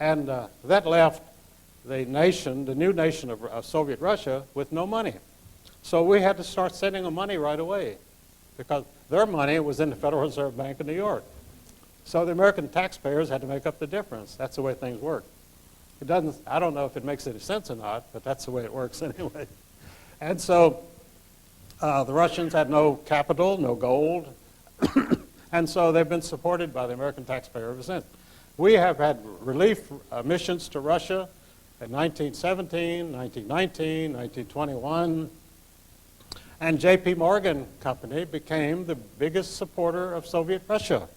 And that left the nation, the new nation of Soviet Russia, with no money. So we had to start sending them money right away because their money was in the Federal Reserve Bank of New York. So the American taxpayers had to make up the difference. That's the way things work. It doesn't, I don't know if it makes any sense or not, but that's the way it works anyway. And so the Russians had no capital, no gold, and so they've been supported by the American taxpayer ever since. We have had relief missions to Russia in 1917, 1919, 1921, and J.P. Morgan Company became the biggest supporter of Soviet Russia.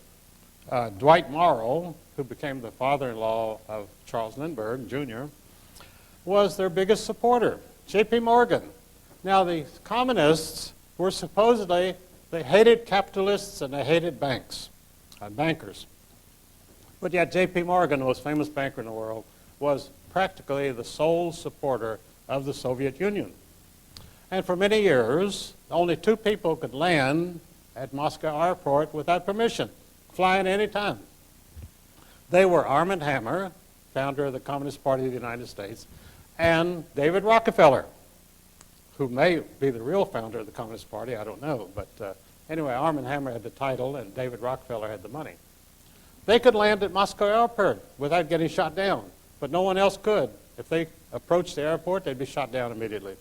Dwight Morrow, who became the father-in-law of Charles Lindbergh Jr., was their biggest supporter, J.P. Morgan. Now, the communists were supposedly, they hated capitalists and they hated banks, bankers. But yet J.P. Morgan, the most famous banker in the world, was practically the sole supporter of the Soviet Union. And for many years, only 2 people could land at Moscow airport without permission, flying any time. They were Armand Hammer, founder of the Communist Party of the United States, and David Rockefeller, who may be the real founder of the Communist Party, I don't know. But anyway, Armand Hammer had the title and David Rockefeller had the money. They could land at Moscow airport without getting shot down, but no one else could. If they approached the airport, they'd be shot down immediately.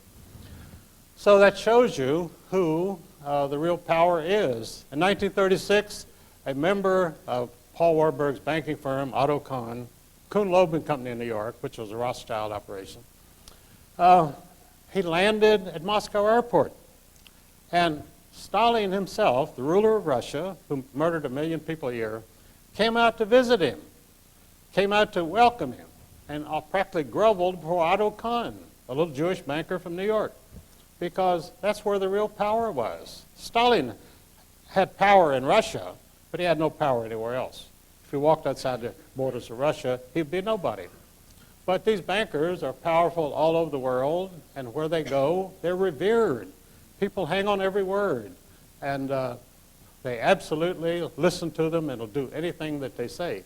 So that shows you who the real power is. In 1936, a member of Paul Warburg's banking firm, Otto Kuhn Loeb and Company in New York, which was a Rothschild operation, he landed at Moscow airport. And Stalin himself, the ruler of Russia, who murdered 1 million people a year, came out to visit him, came out to welcome him, and practically groveled before Otto Kuhn, a little Jewish banker from New York, because that's where the real power was. Stalin had power in Russia, but he had no power anywhere else. If he walked outside the borders of Russia, he'd be nobody. But these bankers are powerful all over the world, and where they go, they're revered. People hang on every word, and they absolutely listen to them and will do anything that they say.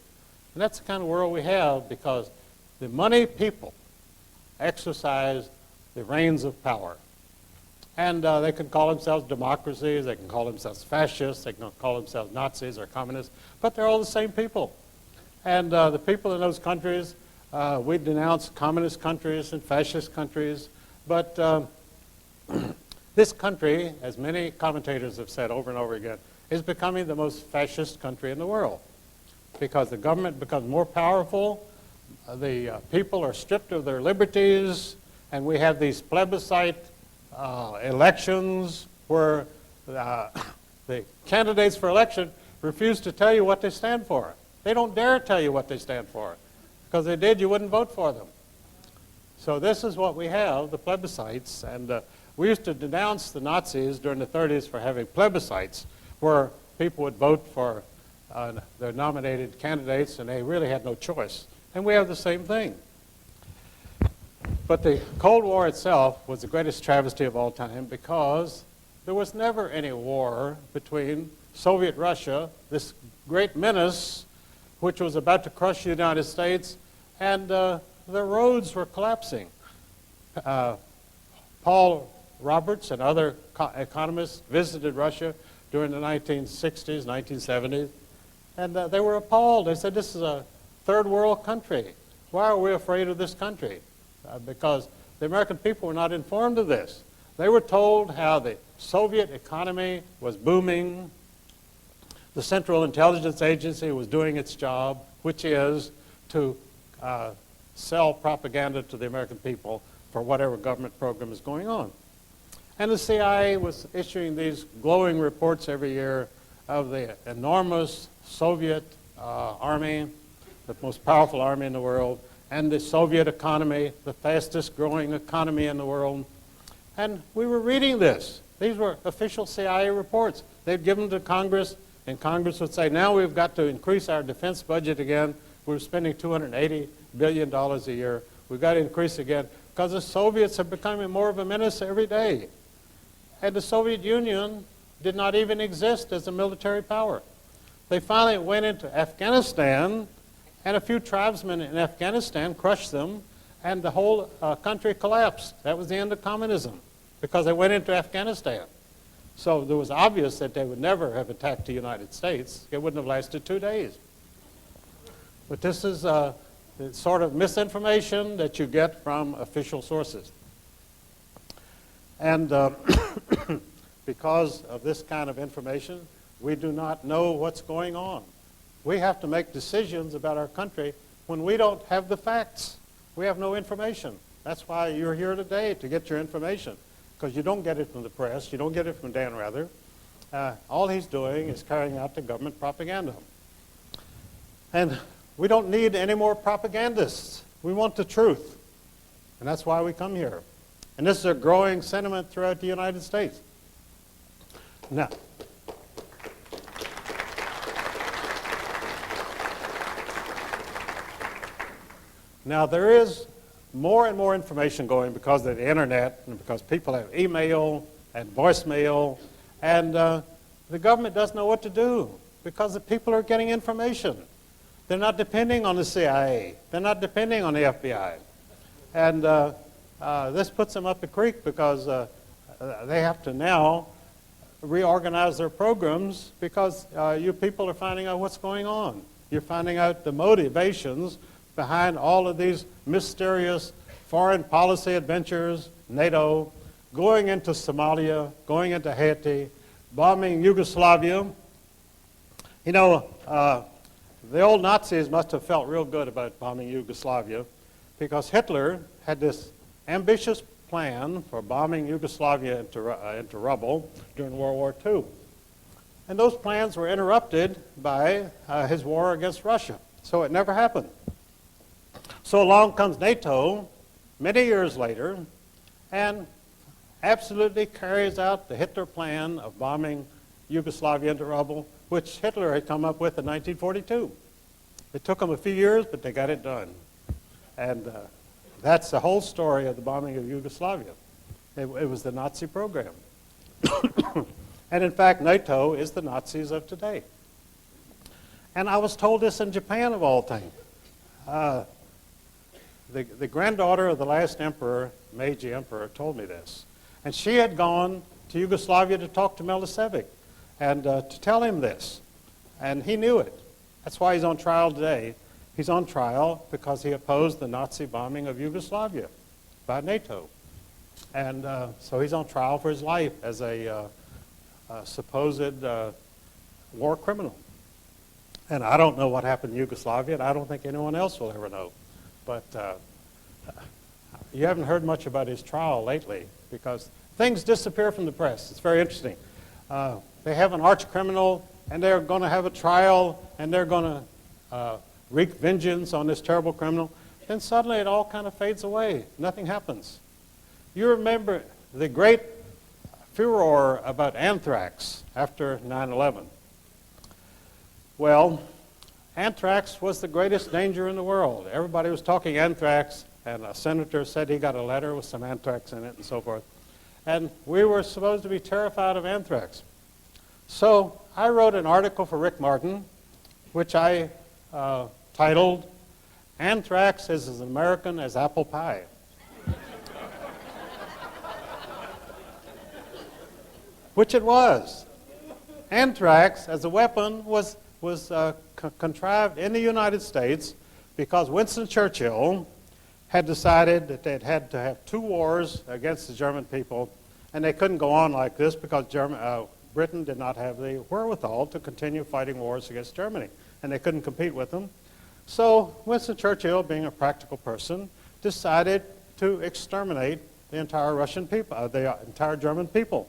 And that's the kind of world we have because the money people exercise the reins of power. And they can call themselves democracies, they can call themselves fascists, they can call themselves Nazis or communists, but they're all the same people. And the people in those countries, we denounce communist countries and fascist countries, but this country, as many commentators have said over and over again, is becoming the most fascist country in the world because the government becomes more powerful, the people are stripped of their liberties, and we have these plebiscite elections where the candidates for election refuse to tell you what they stand for. They don't dare tell you what they stand for, because if they did, you wouldn't vote for them. So this is what we have, the plebiscites, and we used to denounce the Nazis during the 30s for having plebiscites where people would vote for their nominated candidates and they really had no choice. And we have the same thing. But the Cold War itself was the greatest travesty of all time because there was never any war between Soviet Russia, this great menace which was about to crush the United States, and the roads were collapsing. Paul Roberts and other economists visited Russia during the 1960s, 1970s, and they were appalled. They said, this is a third world country. Why are we afraid of this country? Because the American people were not informed of this. They were told how the Soviet economy was booming, the Central Intelligence Agency was doing its job, which is to sell propaganda to the American people for whatever government program is going on. And the CIA was issuing these glowing reports every year of the enormous Soviet army, the most powerful army in the world, and the Soviet economy, the fastest growing economy in the world. And we were reading this. These were official CIA reports. They'd give them to Congress, and Congress would say, now we've got to increase our defense budget again. We're spending $280 billion a year. We've got to increase again because the Soviets are becoming more of a menace every day. And the Soviet Union did not even exist as a military power. They finally went into Afghanistan, and a few tribesmen in Afghanistan crushed them, and the whole country collapsed. That was the end of communism, because they went into Afghanistan. So it was obvious that they would never have attacked the United States. It wouldn't have lasted 2 days. But this is the sort of misinformation that you get from official sources. And because of this kind of information, we do not know what's going on. We have to make decisions about our country when we don't have the facts. We have no information. That's why you're here today, to get your information, because you don't get it from the press. You don't get it from Dan Rather. All he's doing is carrying out the government propaganda. And we don't need any more propagandists. We want the truth. And that's why we come here. And this is a growing sentiment throughout the United States. Now there is more and more information going because of the internet and because people have email and voicemail, and the government doesn't know what to do because the people are getting information. They're not depending on the CIA. They're not depending on the FBI. And this puts them up the creek because they have to now reorganize their programs because you people are finding out what's going on. You're finding out the motivations behind all of these mysterious foreign policy adventures, NATO, going into Somalia, going into Haiti, bombing Yugoslavia. You know, the old Nazis must have felt real good about bombing Yugoslavia because Hitler had this ambitious plan for bombing Yugoslavia into rubble during World War II. And those plans were interrupted by his war against Russia, so it never happened. So along comes NATO many years later and absolutely carries out the Hitler plan of bombing Yugoslavia into rubble, which Hitler had come up with in 1942. It took them a few years, but they got it done. And that's the whole story of the bombing of Yugoslavia. It was the Nazi program. And in fact, NATO is the Nazis of today. And I was told this in Japan, of all things. The granddaughter of the last emperor, Meiji Emperor, told me this. And she had gone to Yugoslavia to talk to Milicevic and to tell him this. And he knew it. That's why he's on trial today. He's on trial because he opposed the Nazi bombing of Yugoslavia by NATO. And so he's on trial for his life as a supposed war criminal. And I don't know what happened in Yugoslavia, and I don't think anyone else will ever know. But you haven't heard much about his trial lately because things disappear from the press. It's very interesting. They have an arch criminal, and they're going to have a trial, and they're going to wreak vengeance on this terrible criminal. Then suddenly it all kind of fades away. Nothing happens. You remember the great furor about Anthrax after 9/11. Well, Anthrax was the greatest danger in the world. Everybody was talking anthrax, and a senator said he got a letter with some anthrax in it and so forth. And we were supposed to be terrified of anthrax. So I wrote an article for Rick Martin, which I titled, "Anthrax is as American as Apple Pie." Which it was. Anthrax as a weapon was contrived in the United States because Winston Churchill had decided that they'd had to have 2 wars against the German people, and they couldn't go on like this because Britain did not have the wherewithal to continue fighting wars against Germany, and they couldn't compete with them. So Winston Churchill, being a practical person, decided to exterminate the entire Russian people, the entire German people.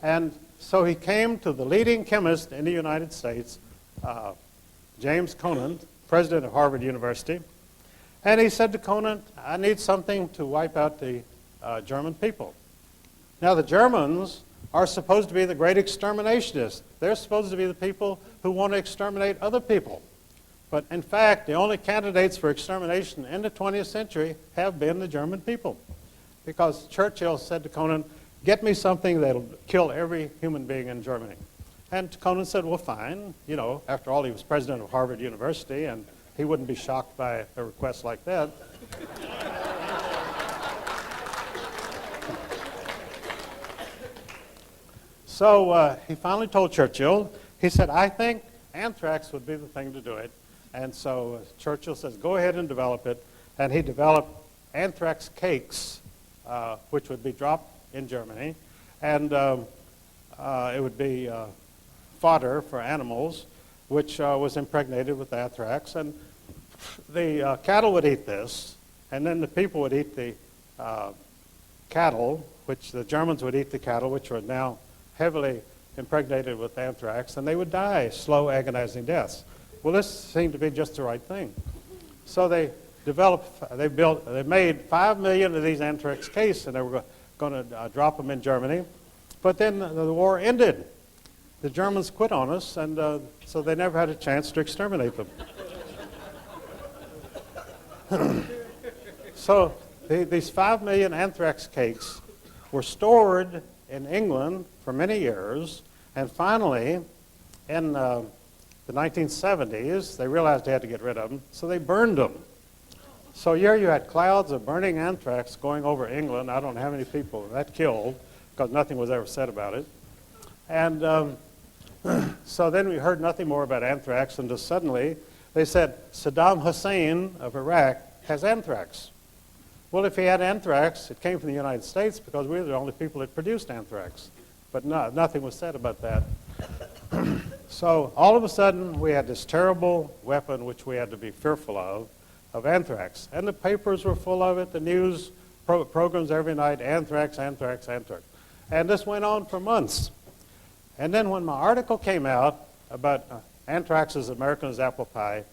And so he came to the leading chemist in the United States, James Conant, president of Harvard University, and he said to Conant, I need something to wipe out the German people. Now the Germans are supposed to be the great exterminationists. They're supposed to be the people who want to exterminate other people. But in fact, the only candidates for extermination in the 20th century have been the German people. Because Churchill said to Conant, get me something that'll kill every human being in Germany. And Conant said, well, fine. You know, after all, he was president of Harvard University, and he wouldn't be shocked by a request like that. So he finally told Churchill, he said, I think anthrax would be the thing to do it. And so Churchill says, go ahead and develop it. And he developed anthrax cakes, which would be dropped in Germany. And it would be fodder for animals, which was impregnated with anthrax. And the cattle would eat this, and then the people would eat the cattle, which the Germans would eat the cattle, which were now heavily impregnated with anthrax, and they would die slow, agonizing deaths. Well, this seemed to be just the right thing. So they made 5 million of these anthrax cases, and they were going to drop them in Germany. But then the war ended. The Germans quit on us, and so they never had a chance to exterminate them. So these 5 million anthrax cakes were stored in England for many years, and finally, in the 1970s, they realized they had to get rid of them, so they burned them. So here you had clouds of burning anthrax going over England. I don't know how many people that killed, because nothing was ever said about it. And so then we heard nothing more about anthrax until suddenly they said Saddam Hussein of Iraq has anthrax. Well, if he had anthrax, it came from the United States because we were the only people that produced anthrax. But nothing was said about that. So all of a sudden, we had this terrible weapon which we had to be fearful of anthrax. And the papers were full of it, the news programs every night, anthrax, anthrax, anthrax. And this went on for months. And then when my article came out about anthrax as American as apple pie,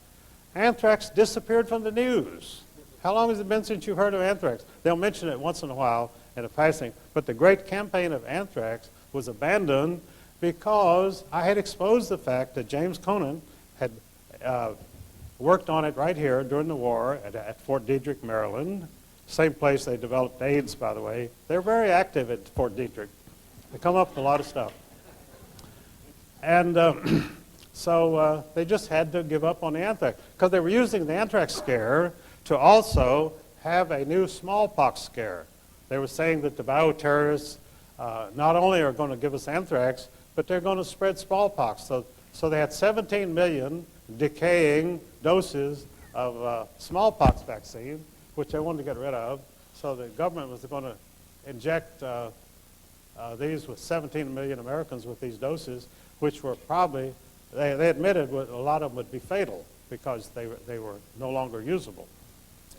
anthrax disappeared from the news. How long has it been since you've heard of anthrax? They'll mention it once in a while in a passing, but the great campaign of anthrax was abandoned because I had exposed the fact that James Conant had worked on it right here during the war at Fort Detrick, Maryland. Same place they developed AIDS, by the way. They're very active at Fort Detrick. They come up with a lot of stuff. And so they just had to give up on the anthrax because they were using the anthrax scare to also have a new smallpox scare. They were saying that the bioterrorists not only are going to give us anthrax, but they're going to spread smallpox. So they had 17 million decaying doses of smallpox vaccine, which they wanted to get rid of. So the government was going to inject these with 17 million Americans with these doses, which were probably, they admitted a lot of them would be fatal because they were no longer usable.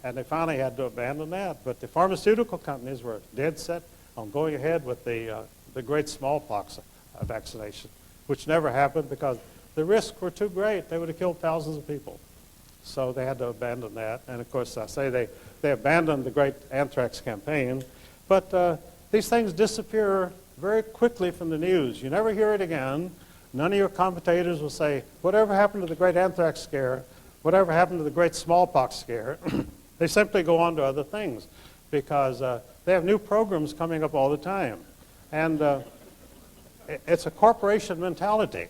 And they finally had to abandon that. But the pharmaceutical companies were dead set on going ahead with the great smallpox vaccination, which never happened because the risks were too great. They would have killed thousands of people. So they had to abandon that. And of course, I say they abandoned the great anthrax campaign. But these things disappear very quickly from the news. You never hear it again. None of your commentators will say, whatever happened to the great anthrax scare, whatever happened to the great smallpox scare. They simply go on to other things because they have new programs coming up all the time. And it's a corporation mentality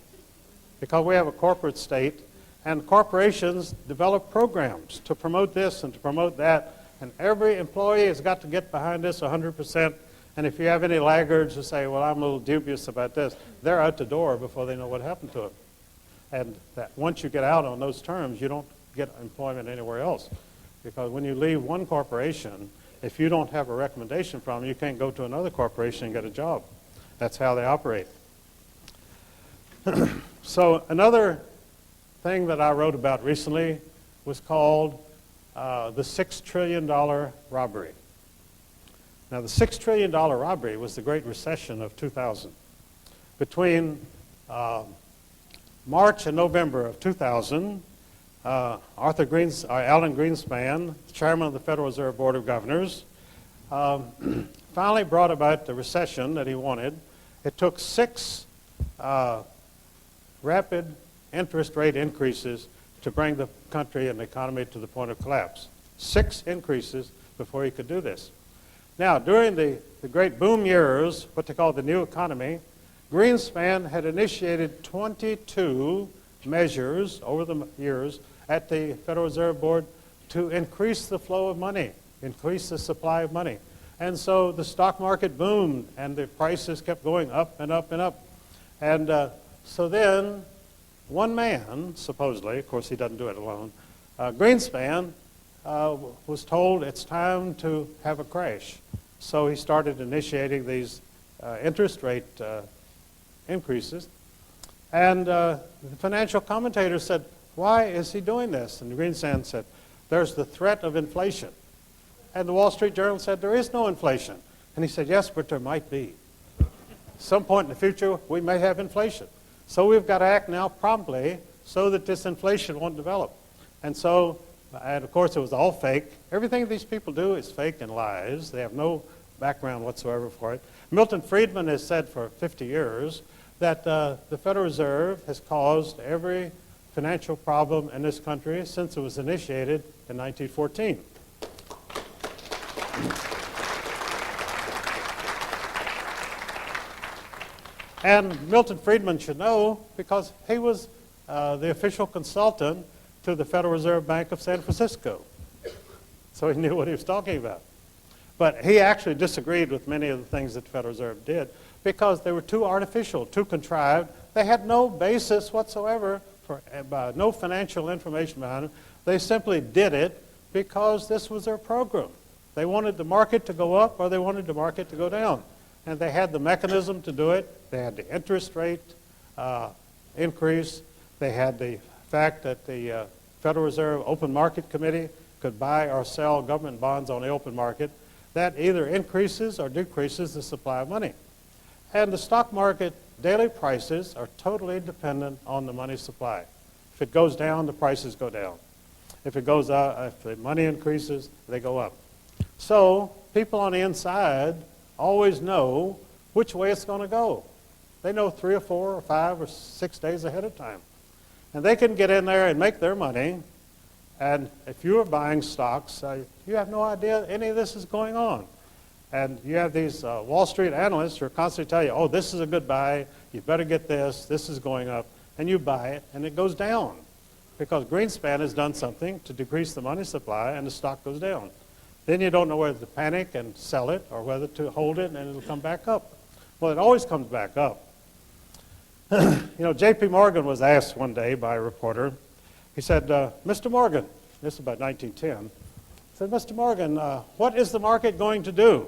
because we have a corporate state, and corporations develop programs to promote this and to promote that, and every employee has got to get behind this 100%. And if you have any laggards who say, well, I'm a little dubious about this, they're out the door before they know what happened to them. And that once you get out on those terms, you don't get employment anywhere else. Because when you leave one corporation, if you don't have a recommendation from them, you can't go to another corporation and get a job. That's how they operate. So another thing that I wrote about recently was called the $6 trillion robbery. Now, the $6 trillion robbery was the Great Recession of 2000. Between March and November of 2000, Alan Greenspan, chairman of the Federal Reserve Board of Governors, finally brought about the recession that he wanted. It took 6 rapid interest rate increases to bring the country and the economy to the point of collapse. 6 increases before he could do this. Now, during the great boom years, what they call the new economy, Greenspan had initiated 22 measures over the years at the Federal Reserve Board to increase the flow of money, increase the supply of money. And so the stock market boomed, and the prices kept going up and up and up. And so then one man, supposedly, of course he doesn't do it alone, Greenspan was told it's time to have a crash. So he started initiating these interest rate increases. And the financial commentators said, why is he doing this? And Greenspan said, there's the threat of inflation. And the Wall Street Journal said, there is no inflation. And he said, yes, but there might be. Some point in the future, we may have inflation. So we've got to act now promptly so that this inflation won't develop. And so, and of course, it was all fake. Everything these people do is fake and lies. They have no background whatsoever for it. Milton Friedman has said for 50 years that the Federal Reserve has caused every financial problem in this country since it was initiated in 1914. And Milton Friedman should know because he was the official consultant to the Federal Reserve Bank of San Francisco. So he knew what he was talking about. But he actually disagreed with many of the things that the Federal Reserve did because they were too artificial, too contrived. They had no basis whatsoever, for no financial information behind them. They simply did it because this was their program. They wanted the market to go up or they wanted the market to go down. And they had the mechanism to do it. They had the interest rate increase. They had the fact that the Federal Reserve Open Market Committee could buy or sell government bonds on the open market. That either increases or decreases the supply of money. And the stock market daily prices are totally dependent on the money supply. If it goes down, the prices go down. If it goes up, if the money increases, they go up. So people on the inside always know which way it's going to go. They know 3 or 4 or 5 or 6 days ahead of time. And they can get in there and make their money. And if you are buying stocks, you have no idea any of this is going on. And you have these Wall Street analysts who are constantly telling you, oh, this is a good buy, you better get this is going up. And you buy it, and it goes down. Because Greenspan has done something to decrease the money supply, and the stock goes down. Then you don't know whether to panic and sell it, or whether to hold it, and it'll come back up. Well, it always comes back up. You know, J.P. Morgan was asked one day by a reporter, he said, Mr. Morgan, this is about 1910, he said, Mr. Morgan, what is the market going to do?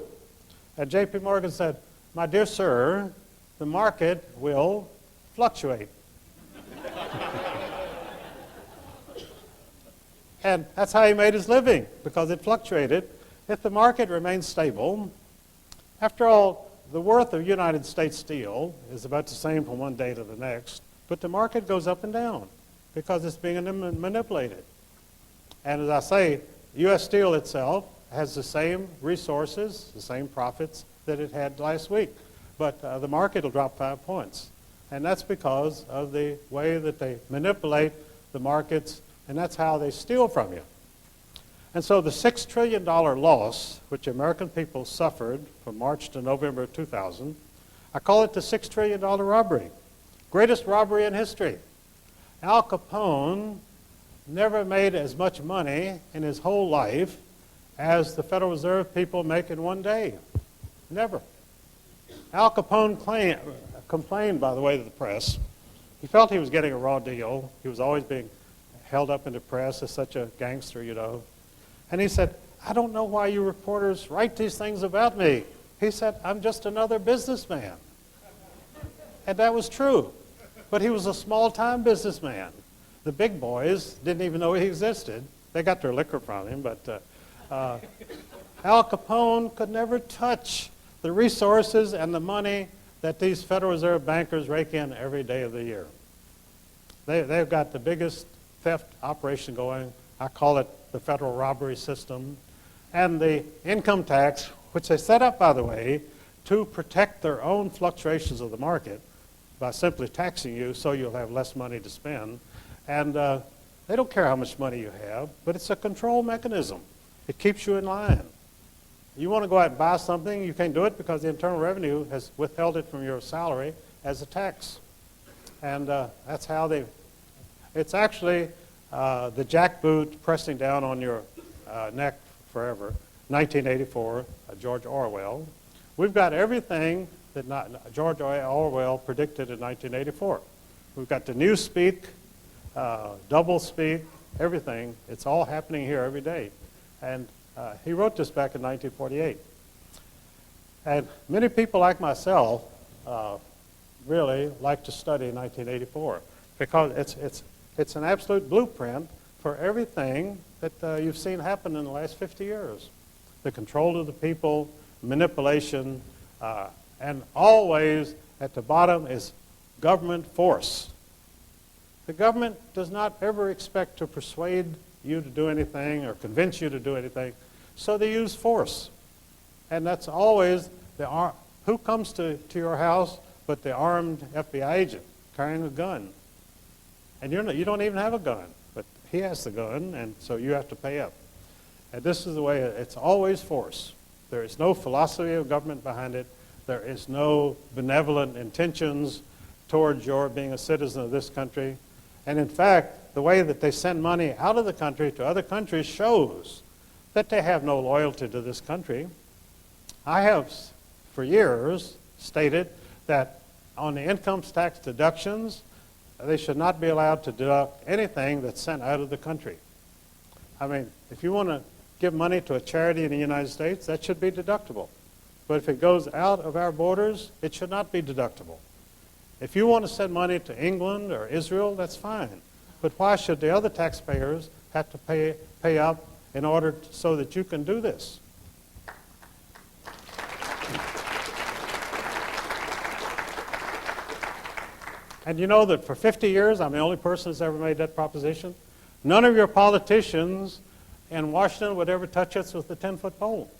And J.P. Morgan said, my dear sir, the market will fluctuate. And that's how he made his living, because it fluctuated. If the market remains stable, after all, the worth of United States steel is about the same from one day to the next, but the market goes up and down because it's being manipulated. And as I say, U.S. Steel itself has the same resources, the same profits that it had last week, but the market will drop 5 points. And that's because of the way that they manipulate the markets, and that's how they steal from you. And so the $6 trillion loss, which American people suffered from March to November of 2000, I call it the $6 trillion robbery. Greatest robbery in history. Al Capone never made as much money in his whole life as the Federal Reserve people make in one day. Never. Al Capone complained, by the way, to the press. He felt he was getting a raw deal. He was always being held up in the press as such a gangster, you know. And he said, I don't know why you reporters write these things about me. He said, I'm just another businessman. And that was true. But he was a small-time businessman. The big boys didn't even know he existed. They got their liquor from him, but Al Capone could never touch the resources and the money that these Federal Reserve bankers rake in every day of the year. They've got the biggest theft operation going. I call it the federal robbery system. And the income tax, which they set up, by the way, to protect their own fluctuations of the market by simply taxing you so you'll have less money to spend. And they don't care how much money you have, but it's a control mechanism. It keeps you in line. You want to go out and buy something, you can't do it because the Internal Revenue has withheld it from your salary as a tax. And that's how it's actually the jackboot pressing down on your neck forever. 1984, George Orwell. We've got everything that George Orwell predicted in 1984. We've got the newspeak, double speak, everything. It's all happening here every day. And he wrote this back in 1948. And many people like myself really like to study 1984 because it's an absolute blueprint for everything that you've seen happen in the last 50 years. The control of the people, manipulation, and always at the bottom is government force. The government does not ever expect to persuade you to do anything or convince you to do anything, so they use force. And that's always who comes to your house but the armed FBI agent carrying a gun. And you don't even have a gun, but he has the gun, and so you have to pay up. And this is the way it's always force. There is no philosophy of government behind it. There is no benevolent intentions towards your being a citizen of this country. And in fact, the way that they send money out of the country to other countries shows that they have no loyalty to this country. I have, for years, stated that on the income tax deductions, they should not be allowed to deduct anything that's sent out of the country. I mean, if you want to give money to a charity in the United States, that should be deductible. But if it goes out of our borders, it should not be deductible. If you want to send money to England or Israel, that's fine. But why should the other taxpayers have to pay up in order so that you can do this? And you know that for 50 years, I'm the only person that's ever made that proposition. None of your politicians in Washington would ever touch us with a 10-foot pole,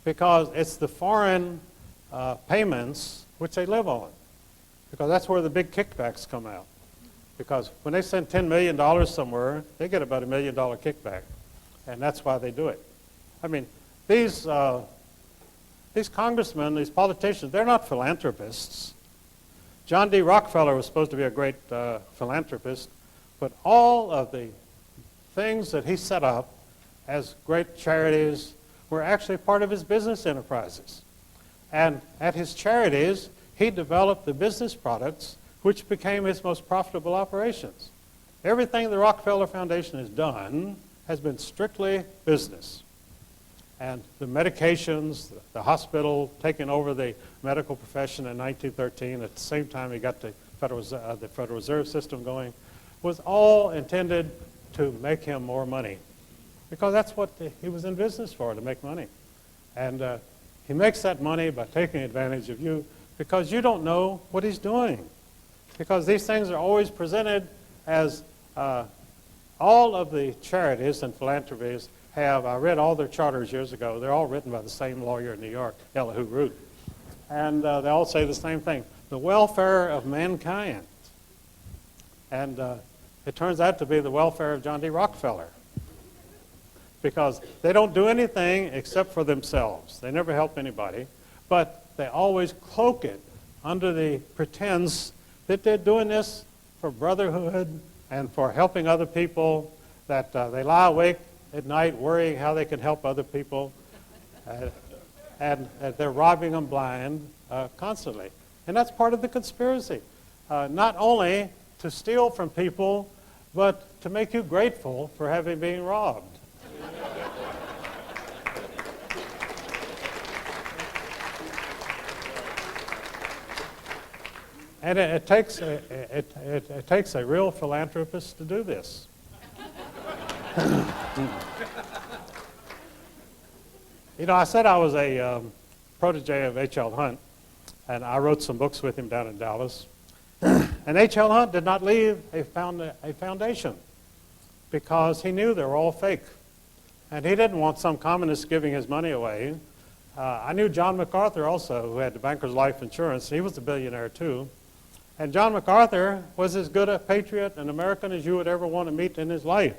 because it's the foreign payments which they live on, because that's where the big kickbacks come out. Because when they send $10 million somewhere, they get about $1 million kickback, and that's why they do it. I mean, these congressmen, these politicians, they're not philanthropists. John D. Rockefeller was supposed to be a great philanthropist, but all of the things that he set up as great charities were actually part of his business enterprises. And at his charities, he developed the business products which became his most profitable operations. Everything the Rockefeller Foundation has done has been strictly business. And the medications, the hospital taking over the medical profession in 1913, at the same time he got the Federal Reserve System going, was all intended to make him more money. Because that's what he was in business for, to make money. And he makes that money by taking advantage of you because you don't know what he's doing. Because these things are always presented as all of the charities and philanthropies have, I read all their charters years ago. They're all written by the same lawyer in New York, Elihu Root. And they all say the same thing, the welfare of mankind. And it turns out to be the welfare of John D. Rockefeller. Because they don't do anything except for themselves. They never help anybody. But they always cloak it under the pretense that they're doing this for brotherhood and for helping other people, that they lie awake at night worrying how they can help other people, and they're robbing them blind constantly. And that's part of the conspiracy. Not only to steal from people, but to make you grateful for having been robbed. And it takes a real philanthropist to do this. You know, I said I was a protege of H.L. Hunt, and I wrote some books with him down in Dallas. And H.L. Hunt did not leave a foundation because he knew they were all fake. And he didn't want some communist giving his money away. I knew John MacArthur also, who had the Bankers Life Insurance. He was a billionaire too. And John MacArthur was as good a patriot and American as you would ever want to meet in his life.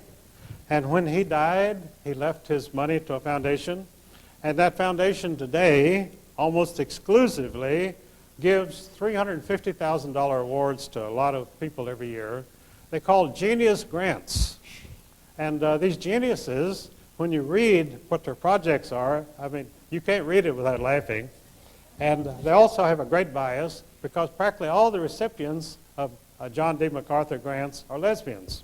And when he died, he left his money to a foundation. And that foundation today, almost exclusively, gives $350,000 awards to a lot of people every year. They call genius grants. And these geniuses, when you read what their projects are, I mean, you can't read it without laughing. And they also have a great bias because practically all the recipients of John D. MacArthur grants are lesbians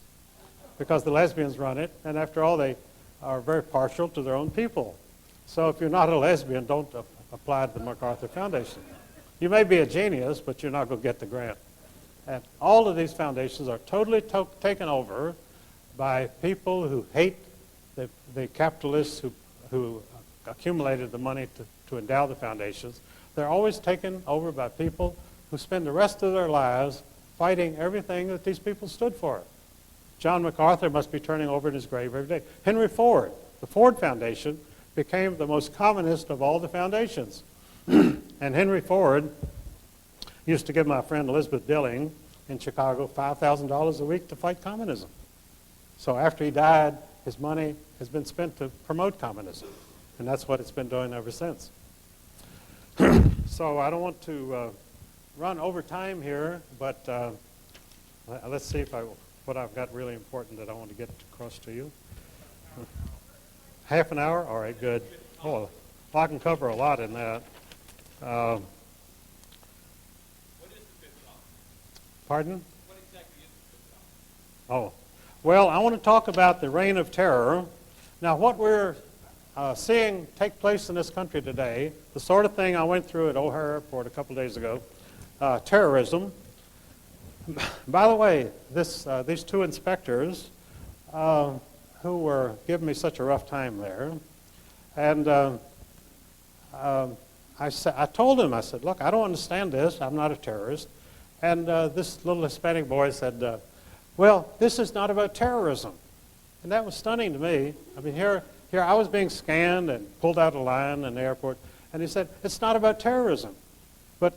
because the lesbians run it, and after all, they are very partial to their own people. So if you're not a lesbian, don't apply to the MacArthur Foundation. You may be a genius, but you're not going to get the grant. And all of these foundations are totally taken over by people who hate the capitalists who accumulated the money to endow the foundations. They're always taken over by people who spend the rest of their lives fighting everything that these people stood for. John MacArthur must be turning over in his grave every day. Henry Ford, the Ford Foundation, became the most communist of all the foundations. And Henry Ford used to give my friend Elizabeth Dilling in Chicago $5,000 a week to fight communism. So after he died, his money has been spent to promote communism. And that's what it's been doing ever since. So I don't want to run over time here, but let's see what I've got really important that I want to get across to you. Half an hour? All right, good. Oh, well, I can cover a lot in that. What is the fifth column? Pardon? What exactly is the fifth column? Oh, well, I want to talk about the reign of terror. Now, what we're seeing take place in this country today, the sort of thing I went through at O'Hare Airport a couple days ago, terrorism. By the way, these two inspectors who were giving me such a rough time there, and I told him, I said, look, I don't understand this. I'm not a terrorist. And this little Hispanic boy said, well, this is not about terrorism. And that was stunning to me. I mean, here I was being scanned and pulled out of line in the airport, and he said, it's not about terrorism. But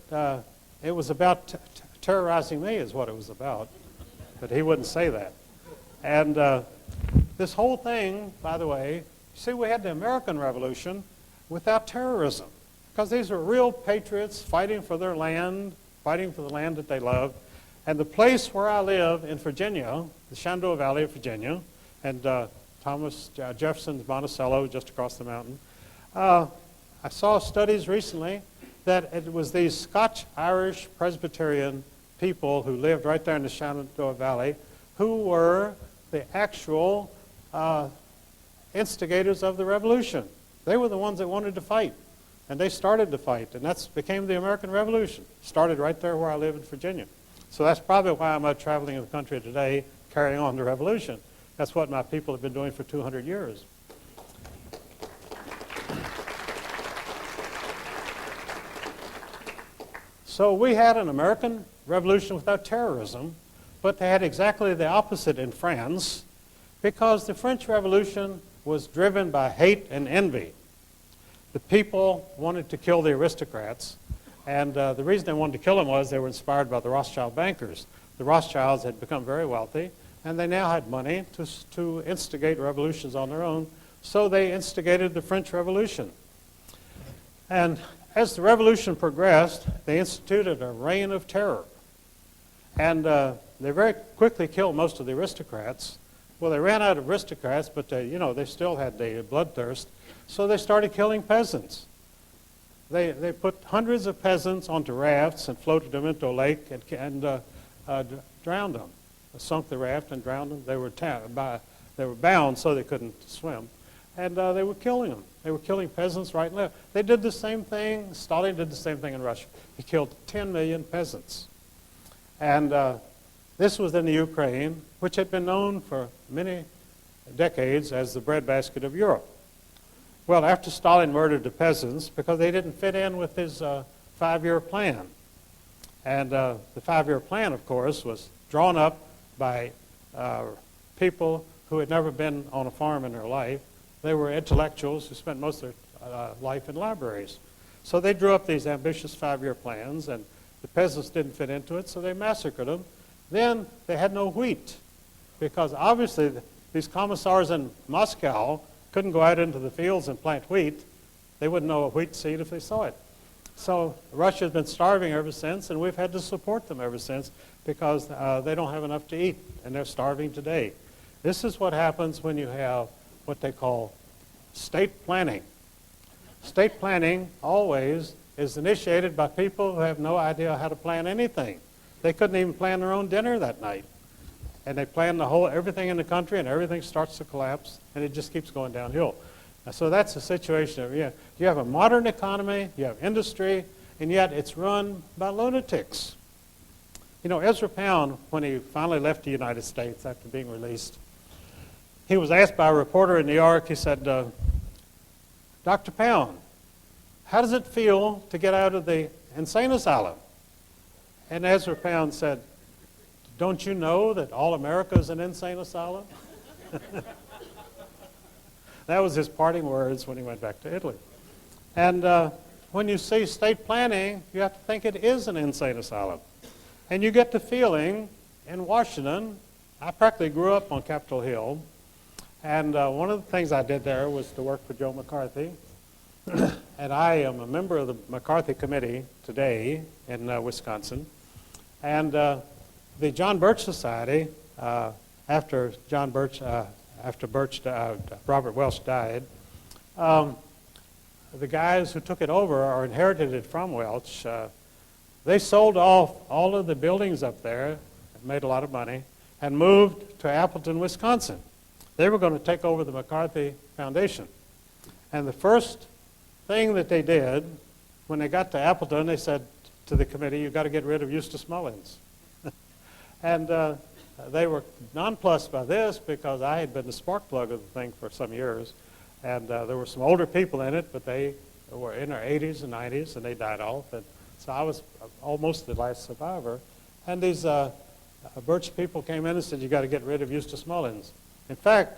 it was about terrorizing me is what it was about. But he wouldn't say that. And this whole thing, by the way, see, we had the American Revolution without terrorism. Because these are real patriots fighting for their land, fighting for the land that they love. And the place where I live in Virginia, the Shenandoah Valley of Virginia, and Thomas Jefferson's Monticello just across the mountain, I saw studies recently that it was these Scotch-Irish Presbyterian people who lived right there in the Shenandoah Valley who were the actual instigators of the revolution. They were the ones that wanted to fight. And they started the fight, and that became the American Revolution. Started right there where I live in Virginia. So that's probably why I'm out traveling in the country today, carrying on the revolution. That's what my people have been doing for 200 years. So we had an American Revolution without terrorism, but they had exactly the opposite in France, because the French Revolution was driven by hate and envy. The people wanted to kill the aristocrats, and the reason they wanted to kill them was they were inspired by the Rothschild bankers. The Rothschilds had become very wealthy, and they now had money to instigate revolutions on their own, so they instigated the French Revolution. And as the revolution progressed, they instituted a reign of terror. And they very quickly killed most of the aristocrats. Well, they ran out of aristocrats, but they still had the bloodthirst. So they started killing peasants. They put hundreds of peasants onto rafts and floated them into a lake and drowned them. Sunk the raft and drowned them. They were bound so they couldn't swim. And they were killing them. They were killing peasants right and left. They did the same thing. Stalin did the same thing in Russia. He killed 10 million peasants. And this was in the Ukraine, which had been known for many decades as the breadbasket of Europe. Well, after Stalin murdered the peasants because they didn't fit in with his 5-year plan. And the 5-year plan, of course, was drawn up by people who had never been on a farm in their life. They were intellectuals who spent most of their life in libraries. So they drew up these ambitious 5-year plans, and the peasants didn't fit into it, so they massacred them. Then they had no wheat, because obviously these commissars in Moscow couldn't go out into the fields and plant wheat. They wouldn't know a wheat seed if they saw it. So Russia's been starving ever since, and we've had to support them ever since because they don't have enough to eat, and they're starving today. This is what happens when you have what they call state planning. State planning always is initiated by people who have no idea how to plan anything. They couldn't even plan their own dinner that night. And they plan everything in the country, and everything starts to collapse, and it just keeps going downhill. So that's the situation. You have a modern economy, you have industry, and yet it's run by lunatics. You know, Ezra Pound, when he finally left the United States after being released, he was asked by a reporter in New York, he said, Dr. Pound, how does it feel to get out of the insane asylum? And Ezra Pound said, don't you know that all America is an insane asylum? That was his parting words when he went back to Italy. And when you see state planning, you have to think it is an insane asylum. And you get the feeling in Washington, I practically grew up on Capitol Hill, and one of the things I did there was to work for Joe McCarthy. And I am a member of the McCarthy Committee today in Wisconsin. And the John Birch Society, after Robert Welch died, the guys who took it over or inherited it from Welch, they sold off all of the buildings up there, made a lot of money, and moved to Appleton, Wisconsin. They were going to take over the McCarthy Foundation. And the first thing that they did, when they got to Appleton, they said to the committee, you've got to get rid of Eustace Mullins. And they were nonplussed by this because I had been the spark plug of the thing for some years. And there were some older people in it, but they were in their 80s and 90s, and they died off. And so I was almost the last survivor. And these Birch people came in and said, you got to get rid of Eustace Mullins. In fact,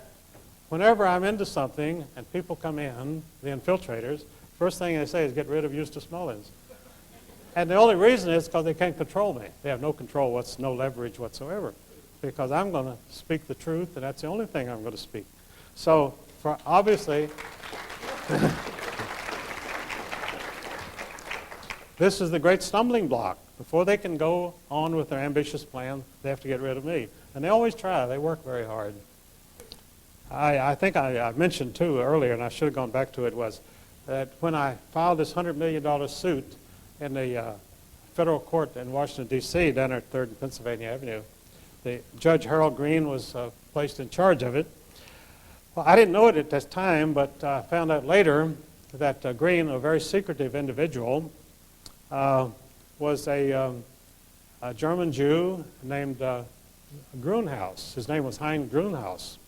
whenever I'm into something and people come in, the infiltrators, first thing they say is get rid of Eustace Mullins. And the only reason is because they can't control me. They have no control, no leverage whatsoever. Because I'm going to speak the truth, and that's the only thing I'm going to speak. So, obviously, this is the great stumbling block. Before they can go on with their ambitious plan, they have to get rid of me. And they always try. They work very hard. I think I mentioned, too, earlier, and I should have gone back to it, was that when I filed this $100 million suit in the federal court in Washington, D.C., down at 3rd and Pennsylvania Avenue, Judge Harold Green was placed in charge of it. Well, I didn't know it at this time, but I found out later that Green, a very secretive individual, was a German Jew named Grunhaus. His name was Hein Grunhaus.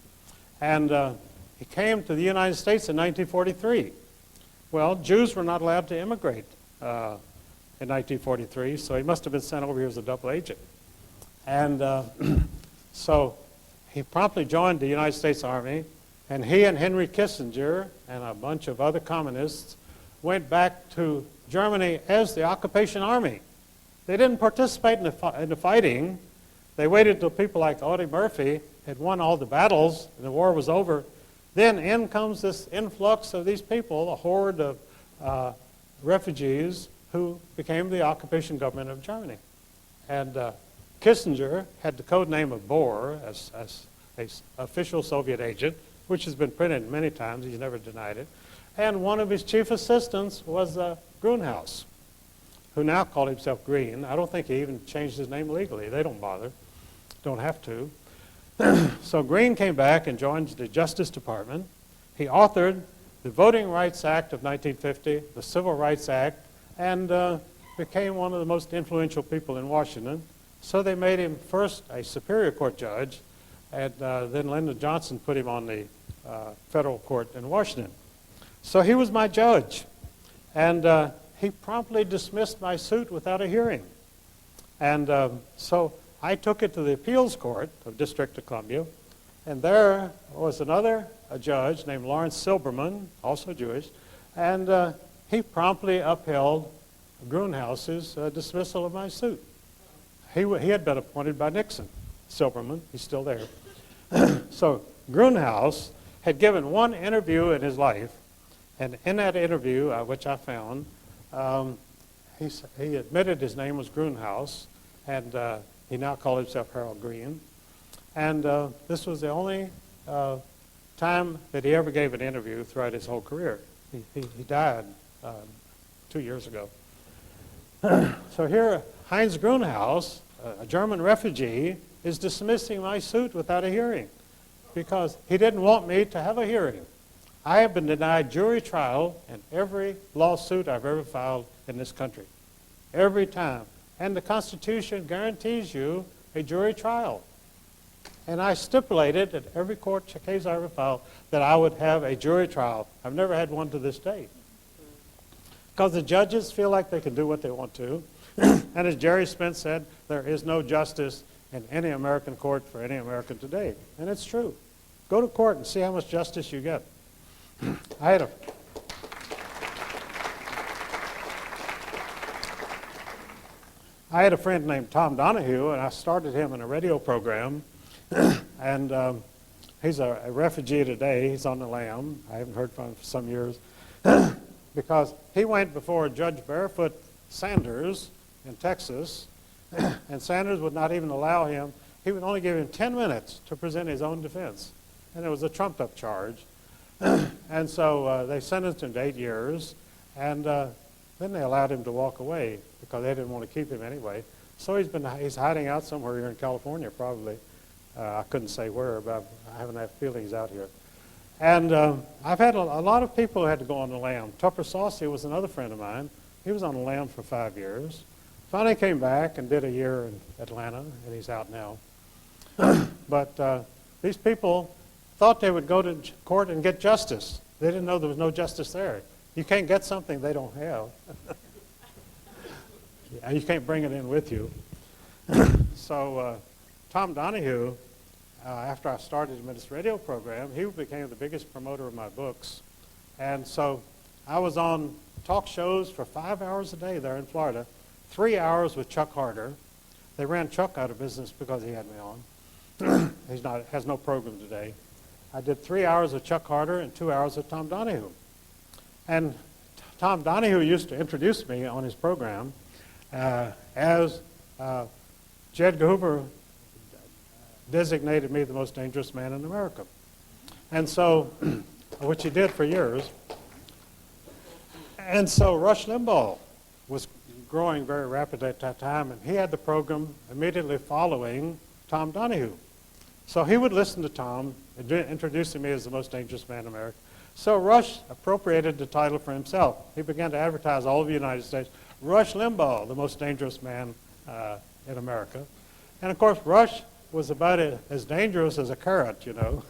And he came to the United States in 1943. Well, Jews were not allowed to immigrate in 1943, so he must have been sent over here as a double agent. And so he promptly joined the United States Army, and he and Henry Kissinger and a bunch of other communists went back to Germany as the occupation army. They didn't participate in the fighting. They waited until people like Audie Murphy had won all the battles and the war was over. Then in comes this influx of these people, a horde of refugees who became the occupation government of Germany. And Kissinger had the code name of Bohr as an official Soviet agent, which has been printed many times. He's never denied it. And one of his chief assistants was Grunhaus, who now called himself Green. I don't think he even changed his name legally. They don't bother. Don't have to. So Green came back and joined the Justice Department. He authored the Voting Rights Act of 1950, the Civil Rights Act, and became one of the most influential people in Washington. So they made him first a Superior Court judge, and then Lyndon Johnson put him on the federal court in Washington. So he was my judge, and he promptly dismissed my suit without a hearing. And so I took it to the appeals court of District of Columbia, and there was another judge named Lawrence Silberman, also Jewish, and he promptly upheld Grunhaus's dismissal of my suit. He had been appointed by Nixon, Silberman. He's still there. So Grunhaus had given one interview in his life, and in that interview, which I found, he admitted his name was Grunhaus, and he now called himself Harold Green. And this was the only time that he ever gave an interview throughout his whole career. He died 2 years ago. So here, Heinz Grunhaus, a German refugee, is dismissing my suit without a hearing because he didn't want me to have a hearing. I have been denied jury trial in every lawsuit I've ever filed in this country, every time. And the Constitution guarantees you a jury trial. And I stipulated at every court case I ever filed that I would have a jury trial. I've never had one to this day. Because the judges feel like they can do what they want to. And as Jerry Spence said, there is no justice in any American court for any American today. And it's true. Go to court and see how much justice you get. I had a friend named Tom Donahue, and I started him in a radio program. And he's a refugee today. He's on the lam. I haven't heard from him for some years. Because he went before Judge Barefoot Sanders in Texas, and Sanders would not even allow him. He would only give him 10 minutes to present his own defense. And it was a trumped-up charge. And so they sentenced him to 8 years, and then they allowed him to walk away because they didn't want to keep him anyway. So he's hiding out somewhere here in California, probably. I couldn't say where, but I haven't had feelings out here. And I've had a lot of people who had to go on the lam. Tupper Saucy was another friend of mine. He was on the lam for 5 years. Finally came back and did a year in Atlanta, and he's out now. But these people thought they would go to court and get justice. They didn't know there was no justice there. You can't get something they don't have. You can't bring it in with you. So Tom Donahue, after I started him in this radio program, he became the biggest promoter of my books. And so I was on talk shows for 5 hours a day there in Florida, 3 hours with Chuck Harder. They ran Chuck out of business because he had me on. Has no program today. I did 3 hours with Chuck Harder and 2 hours with Tom Donahue. And Tom Donahue used to introduce me on his program as J. Edgar Hoover designated me the most dangerous man in America. And so, which he did for years. And so Rush Limbaugh was growing very rapidly at that time, and he had the program immediately following Tom Donahue. So he would listen to Tom, introducing me as the most dangerous man in America. So Rush appropriated the title for himself. He began to advertise all over the United States, Rush Limbaugh, the most dangerous man in America. And of course, Rush was about as dangerous as a carrot, you know.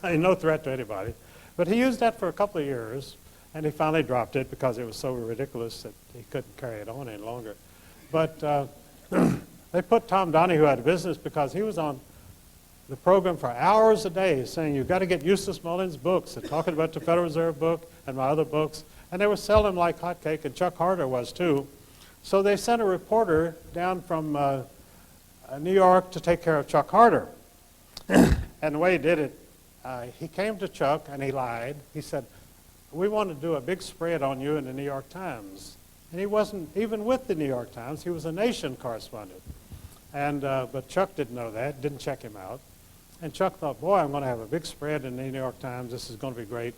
I mean, no threat to anybody. But he used that for a couple of years, and he finally dropped it because it was so ridiculous that he couldn't carry it on any longer. But they put Tom Donahue out of business because he was on the program for hours a day saying, you've got to get Eustace Mullins' books, and talking about the Federal Reserve book and my other books. And they were selling them like hotcake, and Chuck Harder was too. So they sent a reporter down from New York to take care of Chuck Harder. And the way he did it, he came to Chuck and he lied. He said, we want to do a big spread on you in the New York Times. And he wasn't even with the New York Times. He was a Nation correspondent. And but Chuck didn't know that, didn't check him out. And Chuck thought, boy, I'm going to have a big spread in the New York Times. This is going to be great.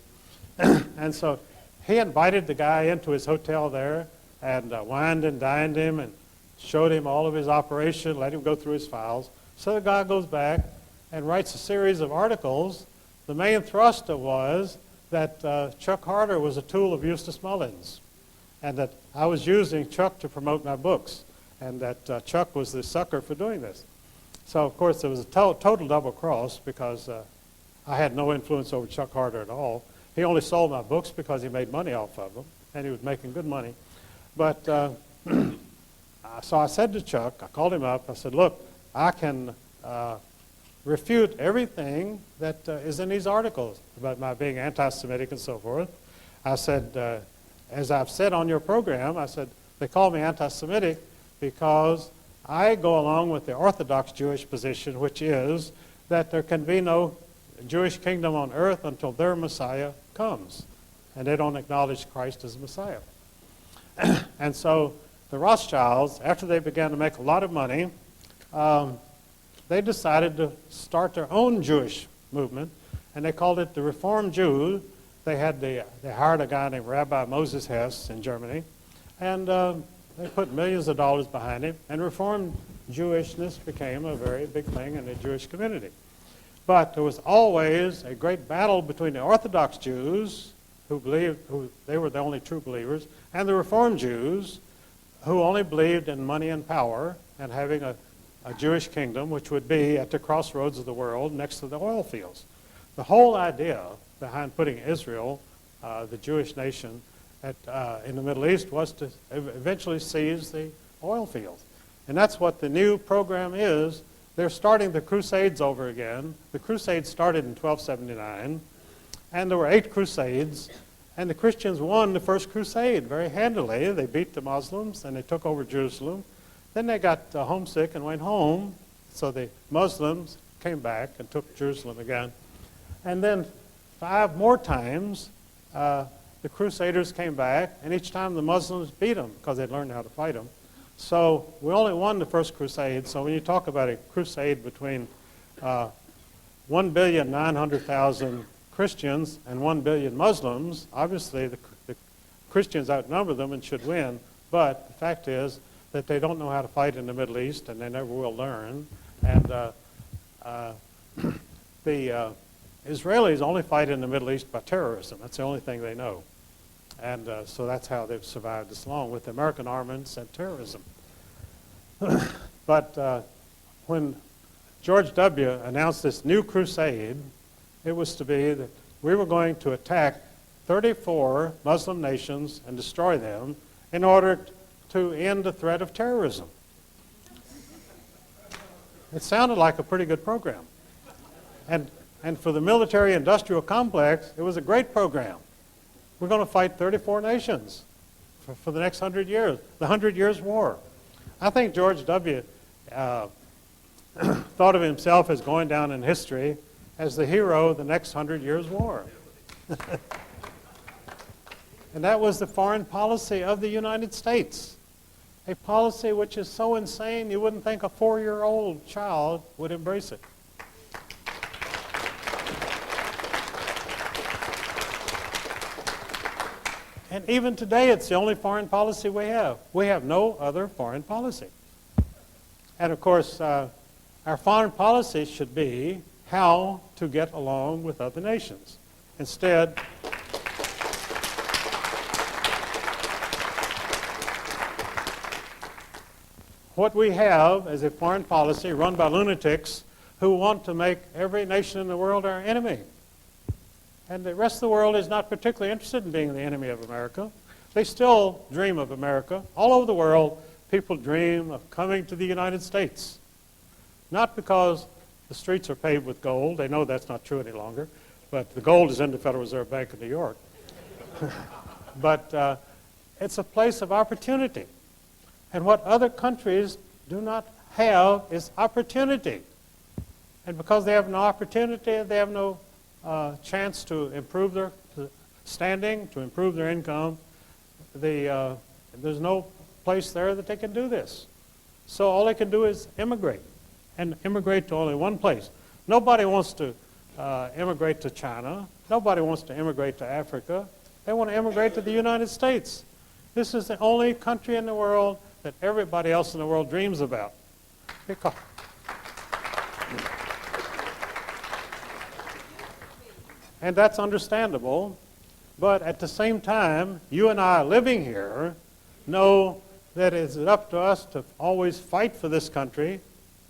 And so he invited the guy into his hotel there and wined and dined him and showed him all of his operation, let him go through his files. So the guy goes back and writes a series of articles. The main thrust was that Chuck Harder was a tool of Eustace Mullins and that I was using Chuck to promote my books. and that Chuck was the sucker for doing this. So, of course, there was a total double cross because I had no influence over Chuck Harder at all. He only sold my books because he made money off of them, and he was making good money. But so I said to Chuck, I called him up, I said, look, I can refute everything that is in these articles about my being anti-Semitic and so forth. I said, as I've said on your program, I said, they call me anti-Semitic because I go along with the Orthodox Jewish position, which is that there can be no Jewish kingdom on earth until their Messiah comes. And they don't acknowledge Christ as Messiah. And so the Rothschilds, after they began to make a lot of money, they decided to start their own Jewish movement, and they called it the Reformed Jew. They hired a guy named Rabbi Moses Hess in Germany, and they put millions of dollars behind him, and Reformed Jewishness became a very big thing in the Jewish community. But there was always a great battle between the Orthodox Jews, who they were the only true believers, and the Reformed Jews, who only believed in money and power and having a Jewish kingdom, which would be at the crossroads of the world next to the oil fields. The whole idea behind putting Israel, the Jewish nation, in the Middle East was to eventually seize the oil fields. And that's what the new program is. They're starting the Crusades over again. The Crusades started in 1279, and there were 8 Crusades, and the Christians won the first Crusade very handily. They beat the Muslims, and they took over Jerusalem. Then they got homesick and went home, so the Muslims came back and took Jerusalem again. And then 5 more times, the Crusaders came back, and each time the Muslims beat them because they'd learned how to fight them. So we only won the first Crusade. So when you talk about a crusade between 1,900,000 Christians and 1 billion Muslims, obviously the Christians outnumber them and should win. But the fact is that they don't know how to fight in the Middle East, and they never will learn. And the Israelis only fight in the Middle East by terrorism. That's the only thing they know. And so that's how they've survived this long, with American armaments and terrorism. But when George W. announced this new crusade, it was to be that we were going to attack 34 Muslim nations and destroy them in order to end the threat of terrorism. It sounded like a pretty good program. And for the military-industrial complex, it was a great program. We're going to fight 34 nations for the next 100 years, the 100 Years' War. I think George W. thought of himself as going down in history as the hero of the next 100 Years' War. And that was the foreign policy of the United States, a policy which is so insane you wouldn't think a 4-year-old child would embrace it. And even today, it's the only foreign policy we have. We have no other foreign policy. And of course, our foreign policy should be how to get along with other nations. Instead, what we have is a foreign policy run by lunatics who want to make every nation in the world our enemy. And the rest of the world is not particularly interested in being the enemy of America. They still dream of America. All over the world, people dream of coming to the United States. Not because the streets are paved with gold. They know that's not true any longer. But the gold is in the Federal Reserve Bank of New York. But it's a place of opportunity. And what other countries do not have is opportunity. And because they have no opportunity, they have no chance to improve their standing, to improve their income. There's no place there that they can do this. So all they can do is immigrate, and immigrate to only one place. Nobody wants to immigrate to China. Nobody wants to immigrate to Africa. They want to immigrate to the United States. This is the only country in the world that everybody else in the world dreams about. Because and that's understandable, but at the same time, you and I living here know that it's up to us to always fight for this country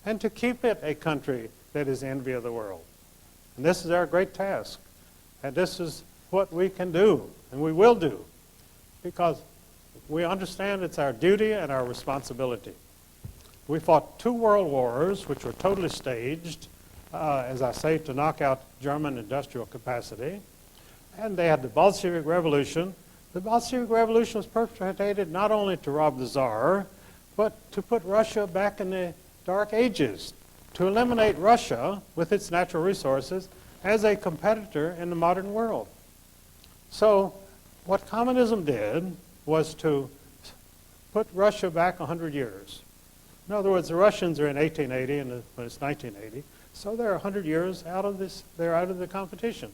and to keep it a country that is the envy of the world. And this is our great task. And this is what we can do, and we will do, because we understand it's our duty and our responsibility. We fought 2 world wars, which were totally staged, as I say, to knock out German industrial capacity. And they had the Bolshevik Revolution. The Bolshevik Revolution was perpetrated not only to rob the Tsar, but to put Russia back in the Dark Ages, to eliminate Russia with its natural resources as a competitor in the modern world. So what communism did was to put Russia back 100 years. In other words, the Russians are in 1880 and when it's 1980, so they're 100 years out of this, they're out of the competition.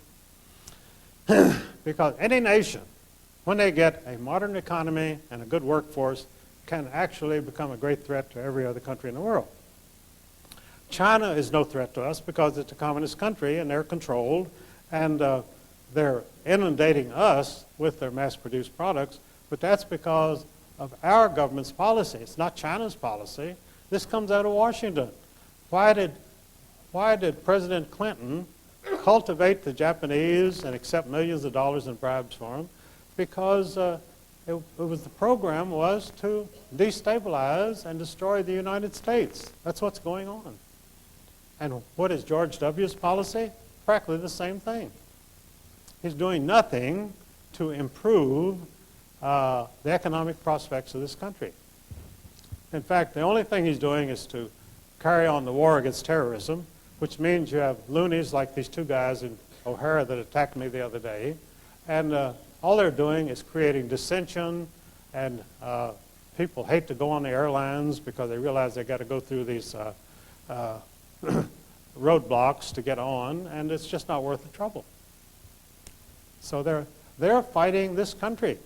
Because any nation, when they get a modern economy and a good workforce, can actually become a great threat to every other country in the world. China is no threat to us because it's a communist country and they're controlled and they're inundating us with their mass-produced products, but that's because of our government's policy. It's not China's policy. This comes out of Washington. Why did President Clinton cultivate the Japanese and accept millions of dollars in bribes for them? Because the program was to destabilize and destroy the United States. That's what's going on. And what is George W.'s policy? Practically the same thing. He's doing nothing to improve the economic prospects of this country. In fact, the only thing he's doing is to carry on the war against terrorism, which means you have loonies like these 2 guys in O'Hara that attacked me the other day, and all they're doing is creating dissension, and people hate to go on the airlines because they realize they've got to go through these roadblocks to get on, and it's just not worth the trouble. So they're fighting this country.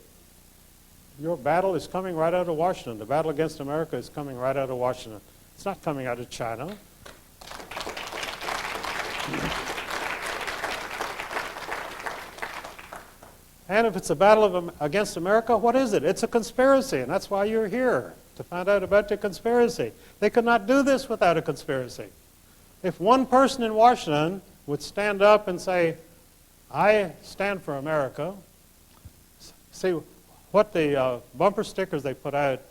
Your battle is coming right out of Washington. The battle against America is coming right out of Washington. It's not coming out of China. And if it's a battle against America, what is it? It's a conspiracy, and that's why you're here, to find out about the conspiracy. They could not do this without a conspiracy. If one person in Washington would stand up and say, I stand for America, see what the bumper stickers they put out,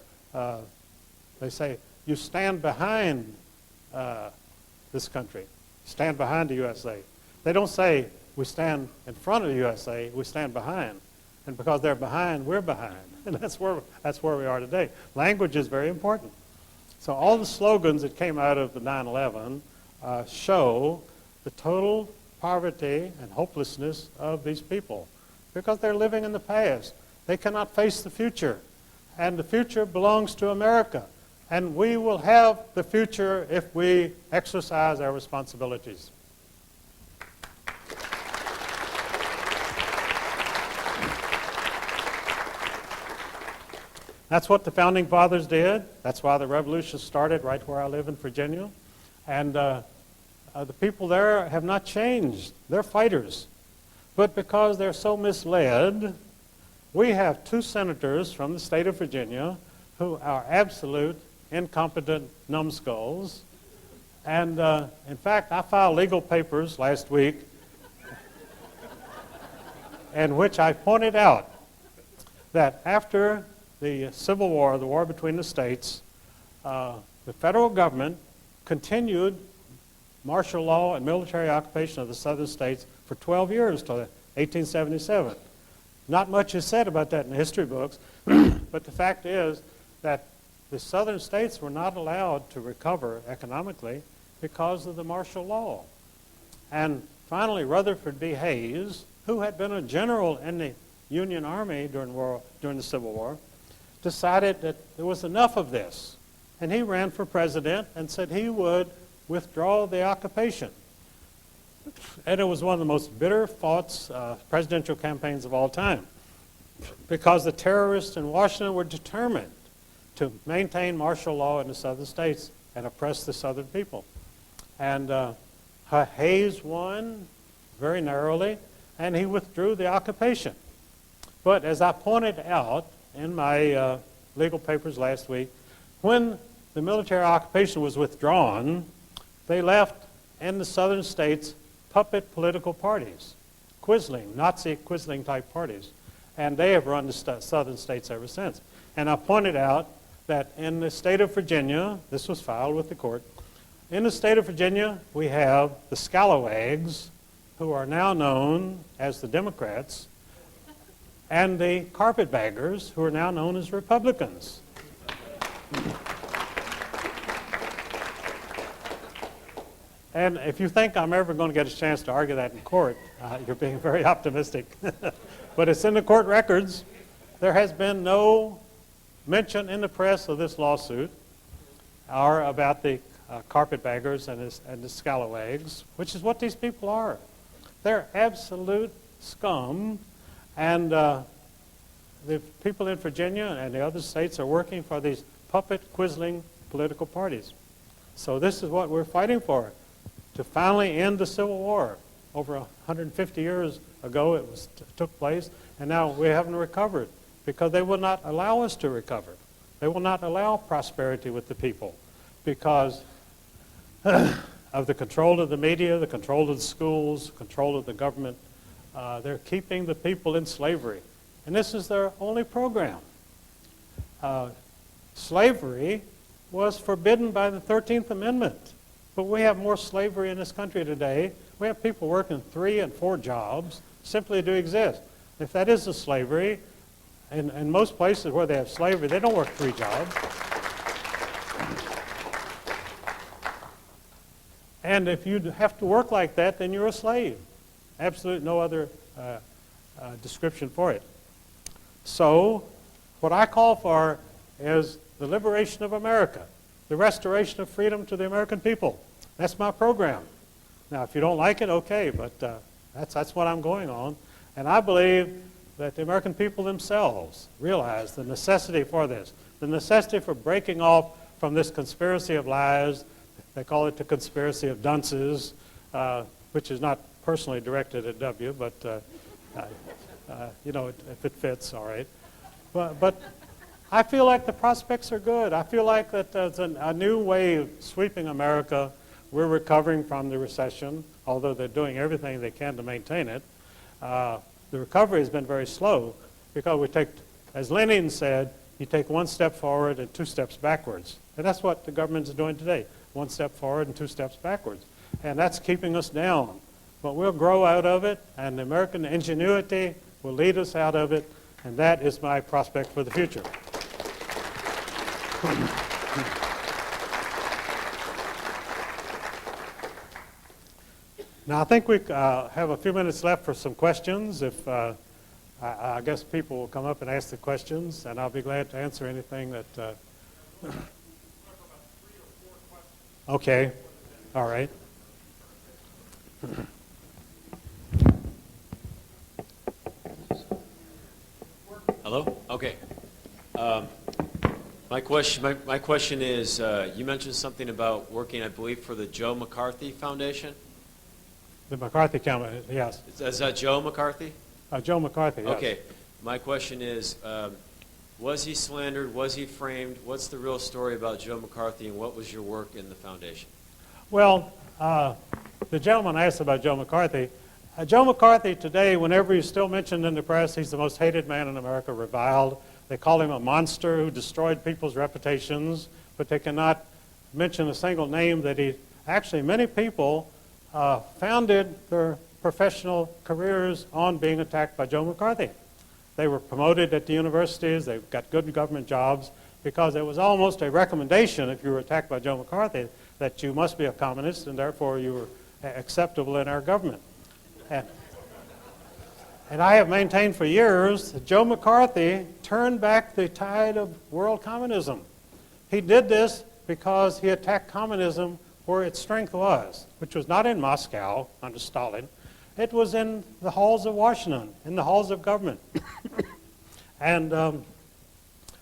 they say, you stand behind this country, stand behind the USA. They don't say, we stand in front of the USA, we stand behind. And because they're behind, we're behind. And that's where we are today. Language is very important. So all the slogans that came out of the 9/11 show the total poverty and hopelessness of these people because they're living in the past. They cannot face the future. And the future belongs to America. And we will have the future if we exercise our responsibilities. That's what the Founding Fathers did. That's why the revolution started right where I live in Virginia. And the people there have not changed. They're fighters. But because they're so misled, we have 2 senators from the state of Virginia who are absolute incompetent numbskulls. And in fact, I filed legal papers last week in which I pointed out that after the Civil War, the war between the states, the federal government continued martial law and military occupation of the southern states for 12 years till 1877. Not much is said about that in the history books, but the fact is that the southern states were not allowed to recover economically because of the martial law. And finally, Rutherford B. Hayes, who had been a general in the Union Army during the Civil War, decided that there was enough of this. And he ran for president and said he would withdraw the occupation. And it was one of the most bitter fought presidential campaigns of all time because the terrorists in Washington were determined to maintain martial law in the southern states and oppress the southern people. And Hayes won very narrowly, and he withdrew the occupation. But as I pointed out in my legal papers last week. When the military occupation was withdrawn, they left in the southern states puppet political parties, Quisling, Nazi Quisling type parties. And they have run the southern states ever since. And I pointed out that in the state of Virginia, this was filed with the court, in the state of Virginia we have the scalawags, who are now known as the Democrats, and the carpetbaggers, who are now known as Republicans. And if you think I'm ever going to get a chance to argue that in court, you're being very optimistic. But it's in the court records. There has been no mention in the press of this lawsuit or about the carpetbaggers and the scalawags, which is what these people are. They're absolute scum, and the people in Virginia and the other states are working for these puppet Quisling political parties. So this is what we're fighting for, to finally end the Civil War. Over 150 years ago it took place, and now we haven't recovered because they will not allow us to recover. They will not allow prosperity with the people because of the control of the media, the control of the schools, control of the government. They're keeping the people in slavery. And this is their only program. Slavery was forbidden by the 13th Amendment. But we have more slavery in this country today. We have people working 3 and 4 jobs simply to exist. If that is a slavery, in most places where they have slavery, they don't work 3 jobs. And if you have to work like that, then you're a slave. Absolutely no other description for it. So what I call for is the liberation of America, the restoration of freedom to the American people. That's my program. Now, if you don't like it, okay, but that's what I'm going on. And I believe that the American people themselves realize the necessity for this, the necessity for breaking off from this conspiracy of lies. They call it the conspiracy of dunces, which is not personally directed at W, but you know, if it fits, all right. But I feel like the prospects are good. I feel like that there's a new wave sweeping America. We're recovering from the recession, although they're doing everything they can to maintain it. The recovery has been very slow because we take, as Lenin said, you take 1 step forward and 2 steps backwards. And that's what the government is doing today, 1 step forward and 2 steps backwards. And that's keeping us down. But we'll grow out of it, and the American ingenuity will lead us out of it, and that is my prospect for the future. Now, I think we have a few minutes left for some questions. If I guess people will come up and ask the questions, and I'll be glad to answer anything that... Okay. All right. Hello? Okay. My question is, you mentioned something about working, I believe, for the Joe McCarthy Foundation? The McCarthy campaign, yes. Is that Joe McCarthy? Joe McCarthy, yes. Okay. My question is, was he slandered? Was he framed? What's the real story about Joe McCarthy, and what was your work in the foundation? Well, the gentleman asked about Joe McCarthy. Joe McCarthy today, whenever he's still mentioned in the press, he's the most hated man in America, reviled. They call him a monster who destroyed people's reputations, but they cannot mention a single name that he... Actually, many people founded their professional careers on being attacked by Joe McCarthy. They were promoted at the universities, they got good government jobs, because it was almost a recommendation if you were attacked by Joe McCarthy that you must be a communist and therefore you were acceptable in our government. And I have maintained for years that Joe McCarthy turned back the tide of world communism. He did this because he attacked communism where its strength was, which was not in Moscow under Stalin. It was in the halls of Washington, in the halls of government. And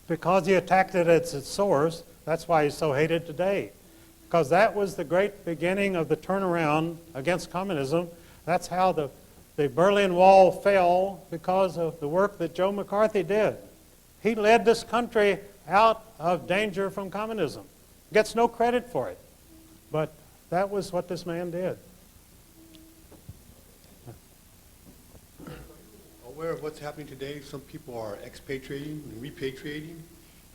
because he attacked it at its source, that's why he's so hated today. Because that was the great beginning of the turnaround against communism. That's how the Berlin Wall fell, because of the work that Joe McCarthy did. He led this country out of danger from communism. Gets no credit for it. But that was what this man did. Aware of what's happening today? Some people are expatriating and repatriating.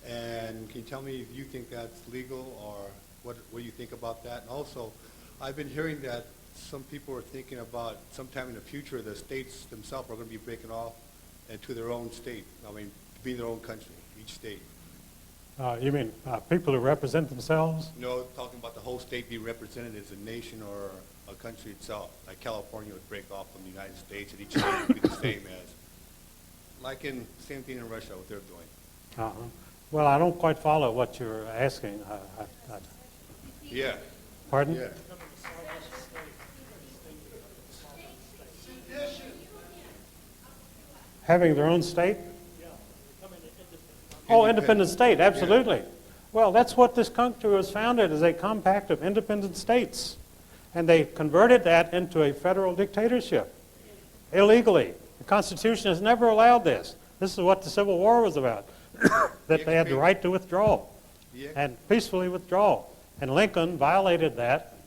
And can you tell me if you think that's legal or what do you think about that? And also, I've been hearing that some people are thinking about sometime in the future the states themselves are going to be breaking off into their own state. I mean, being their own country, each state. You mean people who represent themselves? No, talking about the whole state being represented as a nation or a country itself. Like California would break off from the United States, and each state would be the same as, like in same thing in Russia, what they're doing. Uh-huh. Well, I don't quite follow what you're asking. Yeah. Pardon? Yeah. Having their own state? Oh, independent state, absolutely. Well, that's what this country was founded, as a compact of independent states. And they converted that into a federal dictatorship, illegally. The Constitution has never allowed this. This is what the Civil War was about, that they had the right to withdraw, and peacefully withdraw. And Lincoln violated that.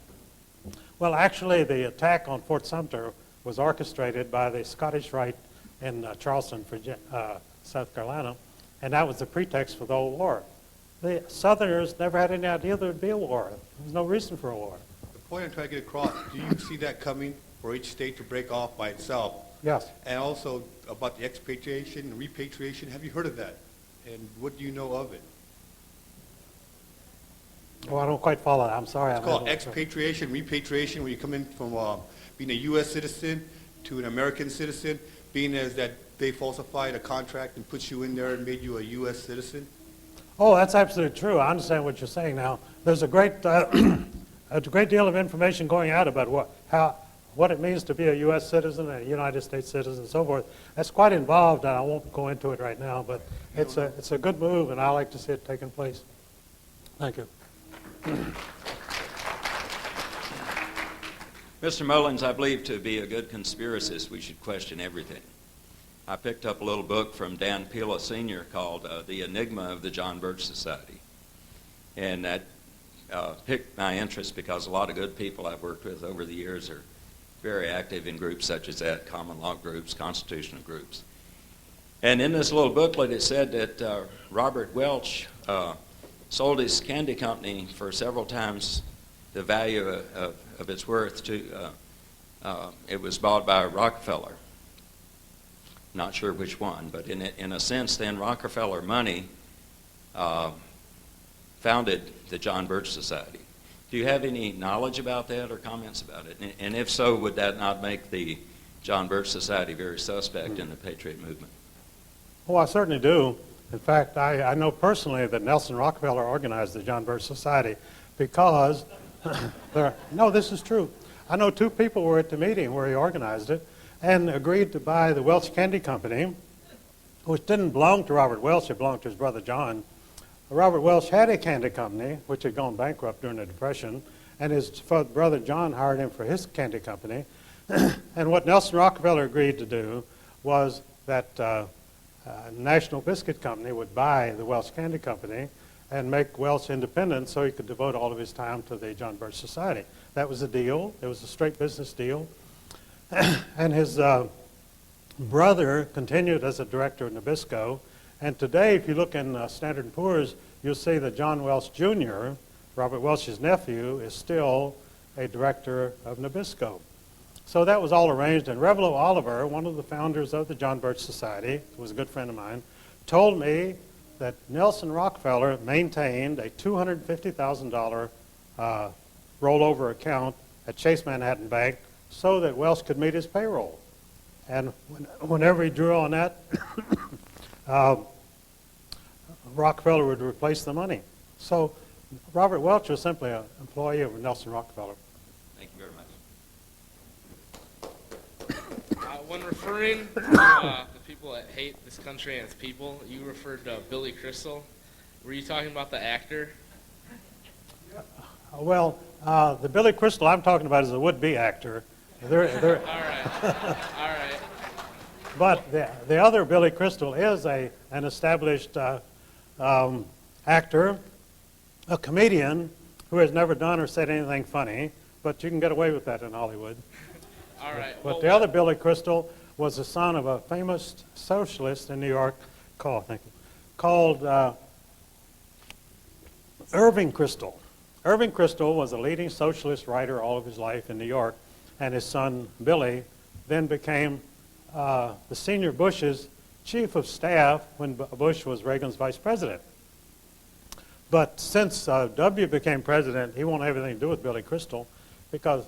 Well, actually, the attack on Fort Sumter was orchestrated by the Scottish Rite in Charleston, South Carolina, and that was the pretext for the whole war. The Southerners never had any idea there would be a war. There was no reason for a war. The point I'm trying to get across, do you see that coming for each state to break off by itself? Yes. And also about the expatriation and repatriation, have you heard of that? And what do you know of it? Oh, I don't quite follow that. I'm sorry. It's called expatriation, repatriation, when you come in from being a U.S. citizen to an American citizen, being as that they falsified a contract and put you in there and made you a U.S. citizen. Oh, that's absolutely true. I understand what you're saying now. There's a great deal of information going out about what it means to be a U.S. citizen and a United States citizen and so forth. That's quite involved, and I won't go into it right now, but it's a good move, and I like to see it taking place. Thank you. Mr. Mullins, I believe to be a good conspiracist, we should question everything. I picked up a little book from Dan Pila Sr. called The Enigma of the John Birch Society. And that piqued my interest because a lot of good people I've worked with over the years are very active in groups such as that, common law groups, constitutional groups. And in this little booklet it said that Robert Welch sold his candy company for several times the value of its worth to, it was bought by Rockefeller. Not sure which one, but in a sense then Rockefeller money founded the John Birch Society. Do you have any knowledge about that or comments about it? And if so, would that not make the John Birch Society very suspect in the Patriot movement? Oh, I certainly do. In fact, I know personally that Nelson Rockefeller organized the John Birch Society because, no, this is true. I know two people were at the meeting where he organized it and agreed to buy the Welch Candy Company, which didn't belong to Robert Welch, it belonged to his brother John. Robert Welch had a candy company, which had gone bankrupt during the Depression, and his brother John hired him for his candy company. And what Nelson Rockefeller agreed to do was that National Biscuit Company would buy the Welch Candy Company and make Welch independent so he could devote all of his time to the John Birch Society. That was a deal. It was a straight business deal. And his brother continued as a director of Nabisco. And today, if you look in Standard & Poor's, you'll see that John Welch Jr., Robert Welch's nephew, is still a director of Nabisco. So that was all arranged. And Revelo Oliver, one of the founders of the John Birch Society, who was a good friend of mine, told me that Nelson Rockefeller maintained a $250,000 rollover account at Chase Manhattan Bank so that Welch could meet his payroll. And whenever he drew on that, Rockefeller would replace the money. So Robert Welch was simply an employee of Nelson Rockefeller. Thank you very much. When referring to the people that hate this country and its people, you referred to Billy Crystal. Were you talking about the actor? Well, the Billy Crystal I'm talking about is a would-be actor. All right. All right. But the other Billy Crystal is an established actor, a comedian who has never done or said anything funny, but you can get away with that in Hollywood. All right. But the other Billy Crystal was the son of a famous socialist in New York called Irving Kristol. Irving Kristol was a leading socialist writer all of his life in New York, and his son Billy then became the senior Bush's chief of staff when Bush was Reagan's vice president. But since W became president, he won't have anything to do with Billy Crystal because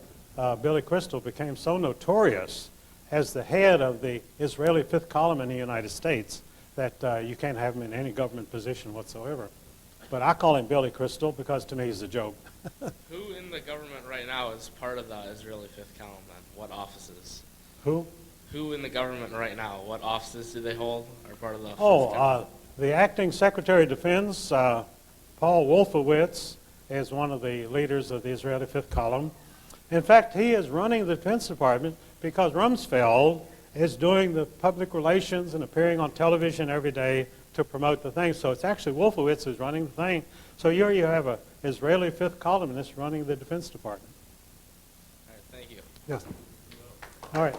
Billy Crystal became so notorious as the head of the Israeli fifth column in the United States that you can't have him in any government position whatsoever. But I call him Billy Crystal because to me he's a joke. Who in the government right now is part of the Israeli fifth column then? What offices? Who? Who in the government right now? What offices do they hold? Are part of the fifth column? The acting Secretary of Defense, Paul Wolfowitz, is one of the leaders of the Israeli fifth column. In fact, he is running the Defense Department because Rumsfeld is doing the public relations and appearing on television every day to promote the thing. So it's actually Wolfowitz who's running the thing. So here you have an Israeli fifth columnist running the Defense Department. All right, thank you. Yes. All right.